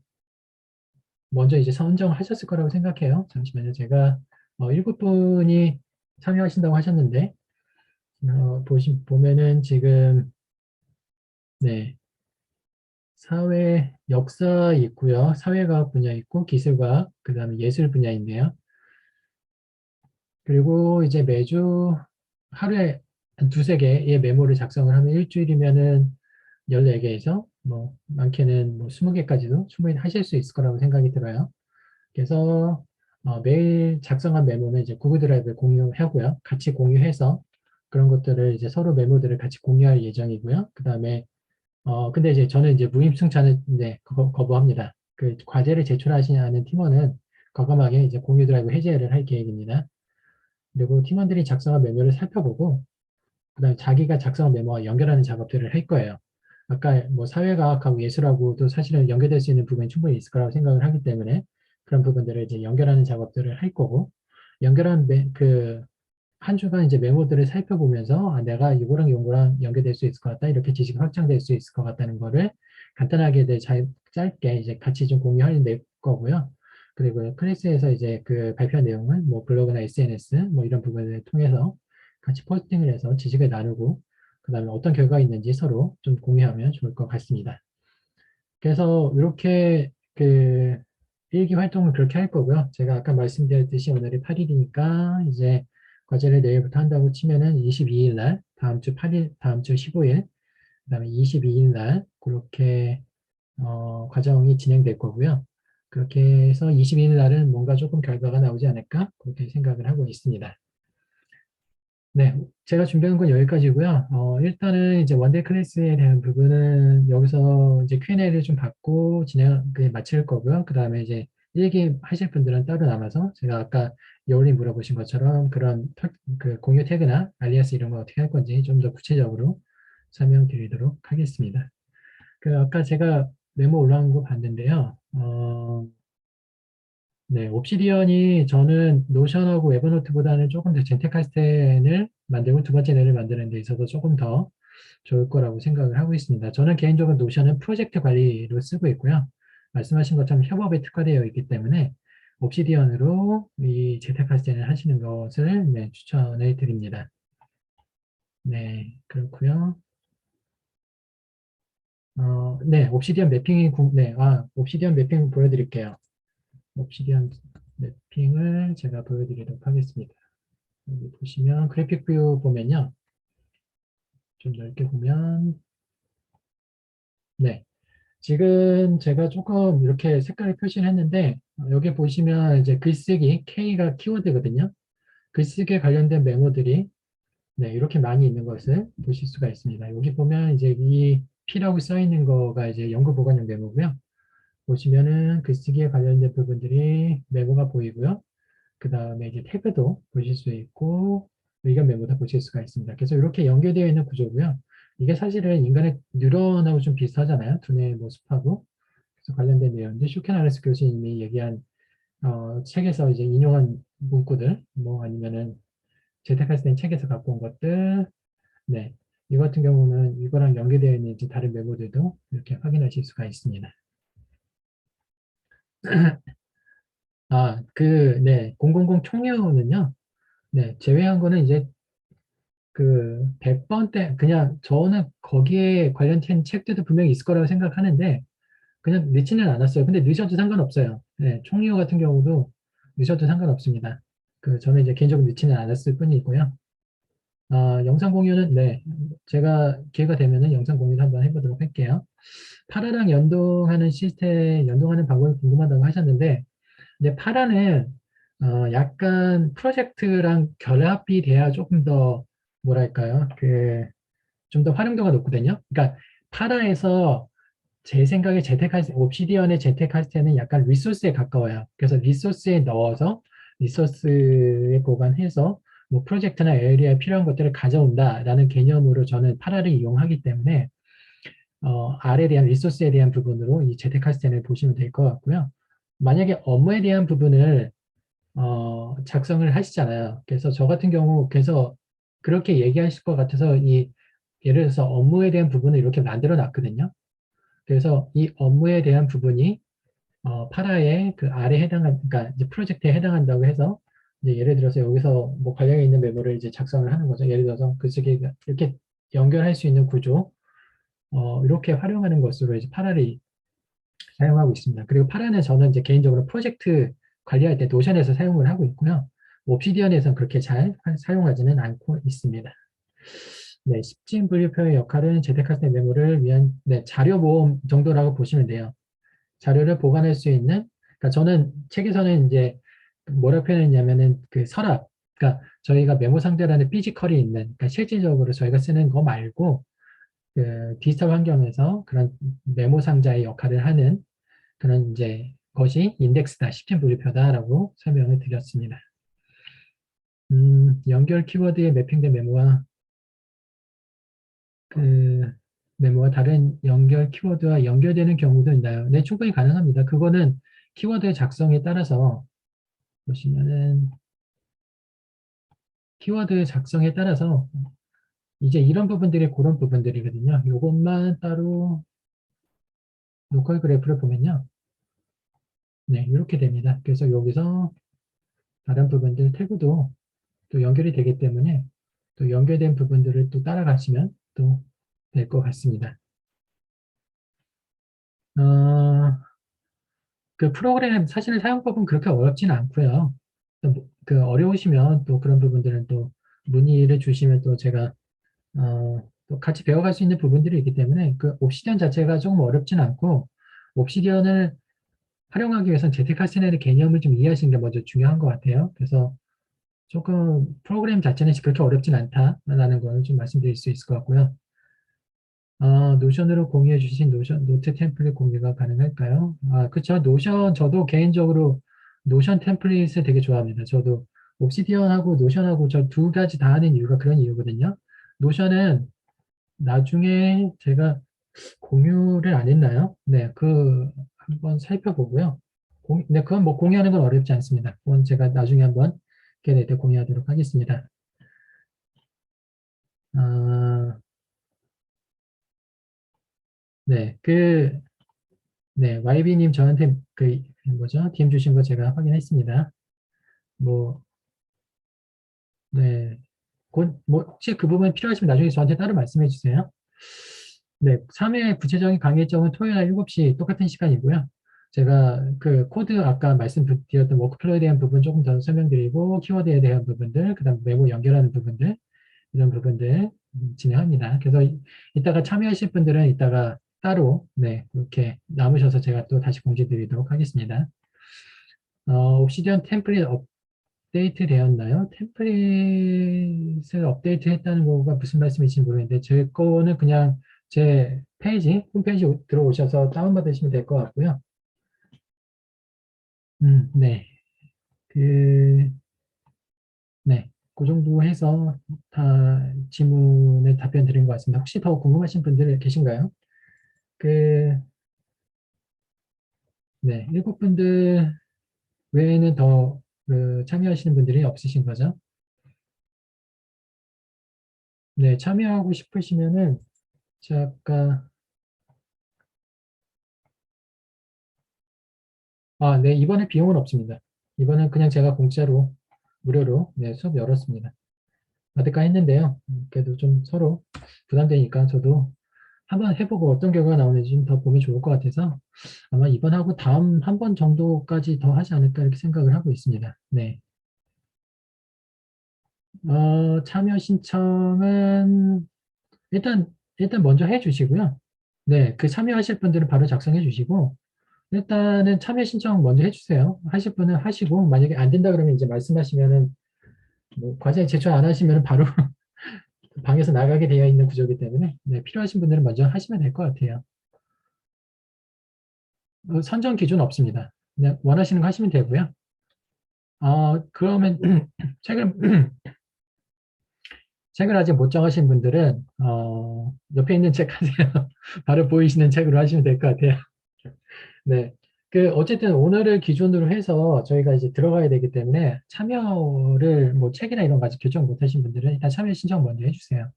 Speaker 1: 먼저 이제 선정하셨을 거라고 생각해요. 잠시만요. 제가 7분이 참여하신다고 하셨는데, 보면은 지금, 네, 사회 역사 있고요. 사회과학 분야 있고, 기술과학, 그 다음에 예술 분야인데요. 그리고 이제 매주 하루에 한 두세 개의 메모를 작성을 하면 일주일이면은 14개에서 뭐 많게는 뭐 20개까지도 충분히 하실 수 있을 거라고 생각이 들어요. 그래서 매일 작성한 메모는 이제 구글 드라이브에 공유하고요. 같이 공유해서 그런 것들을 이제 서로 메모들을 같이 공유할 예정이고요. 그 다음에 근데 이제 저는 이제 무임승차는 이제 거부합니다. 그 과제를 제출하지 않은 팀원은 과감하게 이제 공유 드라이브 해제를 할 계획입니다. 그리고 팀원들이 작성한 메모를 살펴보고 그다음에 자기가 작성한 메모와 연결하는 작업들을 할 거예요. 아까 뭐 사회과학하고 예술하고도 사실은 연결될 수 있는 부분이 충분히 있을 거라고 생각을 하기 때문에 그런 부분들을 이제 연결하는 작업들을 할 거고 연결한 한 주간 이제 메모들을 살펴보면서 내가 이거랑 이거랑 연결될 수 있을 것 같다 이렇게 지식이 확장될 수 있을 것 같다는 거를 간단하게 짧게 이제 같이 좀 공유할 거고요. 그리고 클래스에서 이제 발표한 내용을 뭐 블로그나 SNS 뭐 이런 부분을 통해서 같이 포스팅을 해서 지식을 나누고 그다음에 어떤 결과가 있는지 서로 좀 공유하면 좋을 것 같습니다. 그래서 이렇게 일기 활동을 그렇게 할 거고요. 제가 아까 말씀드렸듯이 오늘이 8일이니까 이제 과제를 내일부터 한다고 치면은 22일 날, 다음 주 8일, 다음 주 15일, 그다음에 22일 날 그렇게 과정이 진행될 거고요. 그렇게 해서 22일 날은 뭔가 조금 결과가 나오지 않을까? 그렇게 생각을 하고 있습니다. 네, 제가 준비한 건 여기까지고요. 일단은 이제 원데이 클래스에 대한 부분은 여기서 이제 Q&A를 좀 받고 마칠 거고요. 그 다음에 이제 얘기하실 분들은 따로 남아서 제가 아까 여울님 물어보신 것처럼 그런 그 공유 태그나 알리아스 이런 거 어떻게 할 건지 좀 더 구체적으로 설명드리도록 하겠습니다. 그 아까 제가 메모 올라온 거 봤는데요. 네, 옵시디언이 저는 노션하고 에버노트보다는 조금 더 젠테카스텐을 만들고 두 번째 뇌를 만드는 데 있어서 조금 더 좋을 거라고 생각을 하고 있습니다. 저는 개인적으로 노션은 프로젝트 관리로 쓰고 있고요. 말씀하신 것처럼 협업에 특화되어 있기 때문에 옵시디언으로 이 젠테카스텐을 하시는 것을 네, 추천을 드립니다. 네, 그렇고요. 네, 옵시디언 매핑 보여드릴게요. 옵시디언 매핑을 제가 보여드리도록 하겠습니다. 여기 보시면 그래픽 뷰 보면요. 좀 넓게 보면 네. 지금 제가 조금 이렇게 색깔을 표시를 했는데 여기 보시면 이제 글쓰기 K가 키워드거든요. 글쓰기에 관련된 메모들이 네, 이렇게 많이 있는 것을 보실 수가 있습니다. 여기 보면 이제 이 P라고 써 있는 거가 이제 연구 보관용 메모고요. 보시면은 글쓰기에 관련된 부분들이 메모가 보이고요. 그 다음에 이제 태그도 보실 수 있고 의견 메모도 보실 수가 있습니다. 그래서 이렇게 연결되어 있는 구조고요. 이게 사실은 인간의 뉴런하고 좀 비슷하잖아요. 두뇌의 모습하고. 그래서 관련된 내용인데 슈케나레스 교수님이 얘기한 책에서 이제 인용한 문구들 뭐 아니면은 재택했을 땐 책에서 갖고 온 것들 네. 이 같은 경우는 이거랑 연계되어 있는 이제 다른 메모들도 이렇게 확인하실 수가 있습니다. 네, 000 총료는요, 네, 제외한 거는 이제 그 100번 때 그냥 저는 거기에 관련된 책들도 분명히 있을 거라고 생각하는데 그냥 늦지는 않았어요. 근데 늦어도 상관없어요. 네, 총리호 같은 경우도 늦어도 상관없습니다. 그 저는 이제 개인적으로 늦지는 않았을 뿐이고요. 영상 공유는 네, 제가 기회가 되면은 영상 공유를 한번 해보도록 할게요. 파라랑 연동하는 시스템, 연동하는 방법이 궁금하다고 하셨는데, 근데 파라는 약간 프로젝트랑 결합이 돼야 조금 더 뭐랄까요? 좀 더 활용도가 높거든요. 그러니까 파라에서 제 생각에 옵시디언의 재택할 때는 약간 리소스에 가까워요. 그래서 리소스에 넣어서 리소스에 보관해서 뭐 프로젝트나 에어리어에 필요한 것들을 가져온다라는 개념으로 저는 파라를 이용하기 때문에 R에 대한 리소스에 대한 부분으로 이 재택카스텐을 보시면 될 것 같고요. 만약에 업무에 대한 부분을 작성을 하시잖아요. 그래서 저 같은 경우 그래서 그렇게 얘기하실 것 같아서 예를 들어서 업무에 대한 부분을 이렇게 만들어 놨거든요. 그래서 이 업무에 대한 부분이 파라의 그 아래 그러니까 이제 프로젝트에 해당한다고 해서 이제 예를 들어서 여기서 뭐 관련해 있는 메모를 이제 작성을 하는 거죠. 예를 들어서 글쓰기 이렇게 연결할 수 있는 구조, 이렇게 활용하는 것으로 이제 파라를 사용하고 있습니다. 그리고 파라는 저는 이제 개인적으로 프로젝트 관리할 때 노션에서 사용을 하고 있고요. 옵시디언에서는 그렇게 잘 사용하지는 않고 있습니다. 네, 10진 분류표의 역할은 재택학습 메모를 위한 네, 자료 모음 정도라고 보시면 돼요. 자료를 보관할 수 있는, 그러니까 저는 책에서는 이제 뭐라 표현했냐면은 그 서랍, 그러니까 저희가 메모 상자라는 피지컬이 있는, 그러니까 실질적으로 저희가 쓰는 거 말고 그 디지털 환경에서 그런 메모 상자의 역할을 하는 그런 이제 것이 인덱스다, 10진 분류표다라고 설명을 드렸습니다. 연결 키워드에 매핑된 그 메모와 다른 연결 키워드와 연결되는 경우도 있나요? 네, 충분히 가능합니다. 그거는 키워드의 작성에 따라서 보시면은 키워드 작성에 따라서 이제 이런 부분들이 그런 부분들이거든요. 이것만 따로 로컬 그래프를 보면요. 네, 이렇게 됩니다. 그래서 여기서 다른 부분들 태그도 또 연결이 되기 때문에 또 연결된 부분들을 또 따라가시면 또 될 것 같습니다. 어, 그 프로그램 사실은 사용법은 그렇게 어렵지는 않고요. 그 어려우시면 또 그런 부분들은 또 문의를 주시면 또 제가 또 같이 배워갈 수 있는 부분들이 있기 때문에 그 옵시디언 자체가 조금 어렵진 않고 옵시디언을 활용하기 위해서는 제트카스넷의 개념을 좀 이해하시는 게 먼저 중요한 것 같아요. 그래서 조금 프로그램 자체는 그렇게 어렵진 않다라는 걸 좀 말씀드릴 수 있을 것 같고요. 노션으로 공유해 주신 노션, 노트 템플릿 공유가 가능할까요? 그쵸. 노션, 저도 개인적으로 노션 템플릿을 되게 좋아합니다. 저도 옵시디언하고 노션하고 저 두 가지 다 하는 이유가 그런 이유거든요. 노션은 나중에 제가 공유를 안 했나요? 네, 한번 살펴보고요. 네, 그건 뭐 공유하는 건 어렵지 않습니다. 그건 제가 나중에 한번 기회 될 때 공유하도록 하겠습니다. 아, 네, 네, YB님 저한테 뭐죠? DM 주신 거 제가 확인했습니다. 뭐, 네, 뭐, 혹시 그 부분 필요하시면 나중에 저한테 따로 말씀해 주세요. 네, 3회 구체적인 강의 일정은 토요일 날 7시 똑같은 시간이고요. 제가 그 코드 아까 말씀드렸던 워크플로우에 대한 부분 조금 더 설명드리고 키워드에 대한 부분들, 그다음 메모 연결하는 부분들 이런 부분들 진행합니다. 그래서 이따가 참여하실 분들은 이따가 따로 네, 이렇게 남으셔서 제가 또 다시 공지 드리도록 하겠습니다. 옵시디언 템플릿 업데이트 되었나요? 템플릿을 업데이트 했다는 거가 무슨 말씀이신지 모르겠는데 제 거는 그냥 제 페이지, 홈페이지 들어오셔서 다운받으시면 될 것 같고요. 네. 그, 네. 그 정도 해서 다 질문에 답변 드린 것 같습니다. 혹시 더 궁금하신 분들 계신가요? 그, 네. 7분들 외에는 더 참여하시는 분들이 없으신 거죠? 네. 참여하고 싶으시면은, 제가 아까, 네. 이번에 비용은 없습니다. 이번엔 그냥 제가 공짜로, 무료로, 네. 수업 열었습니다. 받을까 했는데요. 그래도 좀 서로 부담되니까 저도 한번 해보고 어떤 결과가 나오는지 좀 더 보면 좋을 것 같아서 아마 이번하고 다음 한 번 정도까지 더 하지 않을까 이렇게 생각을 하고 있습니다. 네. 참여 신청은 일단 먼저 해주시고요. 네, 그 참여하실 분들은 바로 작성해 주시고 일단은 참여 신청 먼저 해주세요. 하실 분은 하시고 만약에 안 된다 그러면 이제 말씀하시면은 뭐 과정에 제출 안 하시면 바로 방에서 나가게 되어 있는 구조이기 때문에 네, 필요하신 분들은 먼저 하시면 될 것 같아요. 선정 기준 없습니다. 그냥 원하시는 거 하시면 되고요. 그러면 책을 책을 아직 못 정하신 분들은 옆에 있는 책 하세요. 바로 보이시는 책으로 하시면 될 것 같아요. 네. 어쨌든 오늘을 기준으로 해서 저희가 이제 들어가야 되기 때문에 참여를 뭐 책이나 이런 거 아직 결정 못 하신 분들은 일단 참여 신청 먼저 해주세요.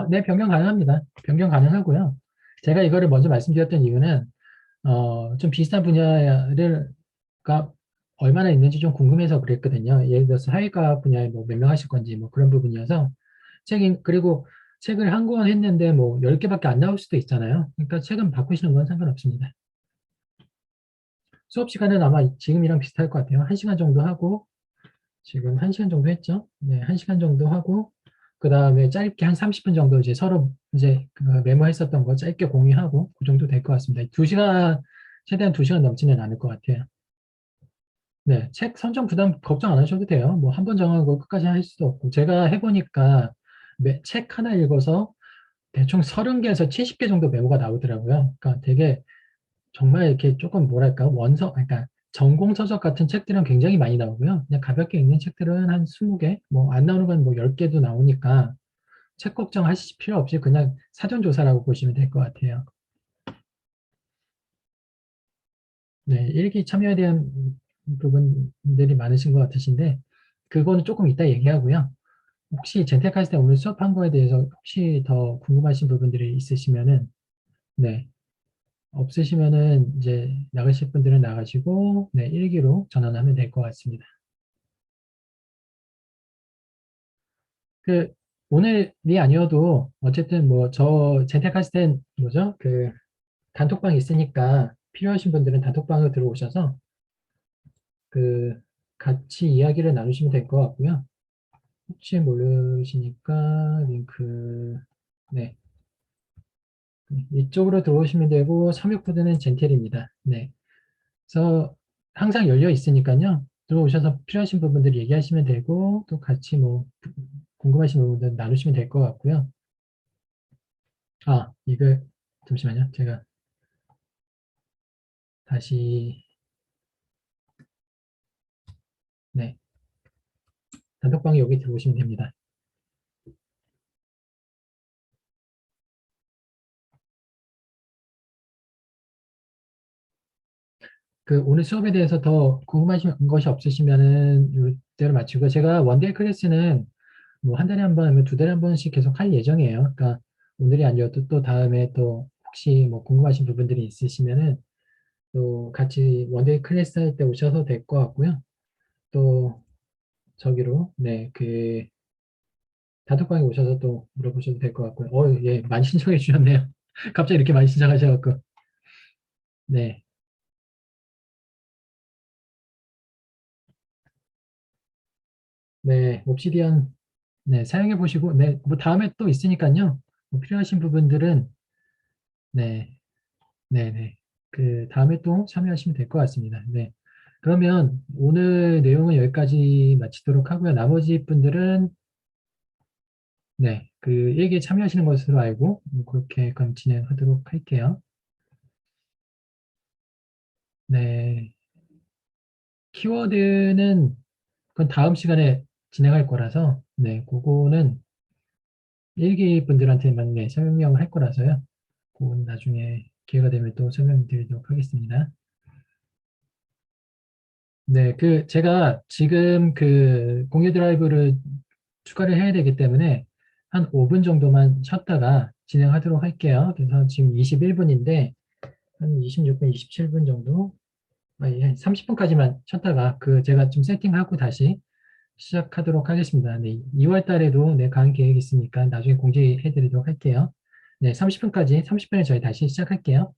Speaker 1: 네, 변경 가능합니다. 변경 가능하고요. 제가 이거를 먼저 말씀드렸던 이유는 좀 비슷한 분야를 가 얼마나 있는지 좀 궁금해서 그랬거든요. 예를 들어서 사회과학 분야에 뭐 몇 명 하실 건지 뭐 그런 부분이어서 그리고 책을 한 권 했는데 뭐 10개밖에 안 나올 수도 있잖아요. 그러니까 책은 바꾸시는 건 상관없습니다. 수업 시간은 아마 지금이랑 비슷할 것 같아요. 1시간 정도 하고 지금 1시간 정도 했죠. 네, 1시간 정도 하고 그 다음에 짧게 한 30분 정도 이제 서로 이제 그 메모했었던 거 짧게 공유하고 그 정도 될 것 같습니다. 2시간 최대한 2시간 넘지는 않을 것 같아요. 네, 책 선정 부담 걱정 안 하셔도 돼요. 뭐 한 번 정하고 끝까지 할 수도 없고 제가 해보니까 책 하나 읽어서 대충 30개에서 70개 정도 메모가 나오더라고요. 그러니까 되게 정말 이렇게 조금 뭐랄까 그러니까 전공 서적 같은 책들은 굉장히 많이 나오고요. 그냥 가볍게 읽는 책들은 한 20개, 뭐 안 나오는 건 뭐 10개도 나오니까 책 걱정하실 필요 없이 그냥 사전 조사라고 보시면 될 것 같아요. 네, 일기 참여에 대한 부분들이 많으신 것 같으신데 그거는 조금 이따 얘기하고요. 혹시 젠텍하실 때 오늘 수업한 거에 대해서 혹시 더 궁금하신 부분들이 있으시면은 네, 없으시면은 이제 나가실 분들은 나가시고 네, 일기로 전환하면 될 것 같습니다. 그 오늘이 아니어도 어쨌든 뭐 저 젠텍하실 땐 뭐죠? 단톡방 있으니까 필요하신 분들은 단톡방으로 들어오셔서 그 같이 이야기를 나누시면 될 것 같고요. 혹시 모르시니까 링크 네, 이쪽으로 들어오시면 되고, 삼육푸드는 젠텔입니다. 네. 그래서 항상 열려 있으니까요. 들어오셔서 필요하신 부분들 얘기하시면 되고, 또 같이 뭐, 궁금하신 부분들 나누시면 될 것 같고요. 아, 이거, 잠시만요. 제가 다시, 네. 단톡방에 여기 들어오시면 됩니다. 그 오늘 수업에 대해서 더 궁금하신 것이 없으시면은 이대로 마치고 제가 원데이 클래스는 뭐 한 달에 한 번, 아니면 두 달에 한 번씩 계속 할 예정이에요. 그러니까 오늘이 아니어도 또 다음에 또 혹시 뭐 궁금하신 부분들이 있으시면은 또 같이 원데이 클래스 할 때 오셔도 될 것 같고요. 또 저기로 네 그 단톡방에 오셔서 또 물어보셔도 될 것 같고요. 예, 많이 신청해 주셨네요. 갑자기 이렇게 많이 신청하셔갖고 네, 네 옵시디언 네 사용해 보시고 네 뭐 다음에 또 있으니까요. 뭐 필요하신 부분들은 네, 네, 네. 그 다음에 또 참여하시면 될 것 같습니다. 네. 그러면 오늘 내용은 여기까지 마치도록 하고요. 나머지 분들은 네, 그 얘기에 참여하시는 것으로 알고 그렇게 그럼 진행하도록 할게요. 네. 키워드는 그건 다음 시간에 진행할 거라서 네, 그거는 일기 분들한테만 네, 설명할 거라서요. 그건 나중에 기회가 되면 또 설명드리도록 하겠습니다. 네, 그 제가 지금 그 공유 드라이브를 추가를 해야 되기 때문에 한 5분 정도만 쉬었다가 진행하도록 할게요. 그래서 지금 21분인데 한 26분, 27분 정도, 한 30분까지만 쉬었다가 그 제가 좀 세팅하고 다시 시작하도록 하겠습니다. 네, 2월 달에도 네, 강의 계획이 있으니까 나중에 공지해 드리도록 할게요. 네, 30분까지, 30분에 저희 다시 시작할게요.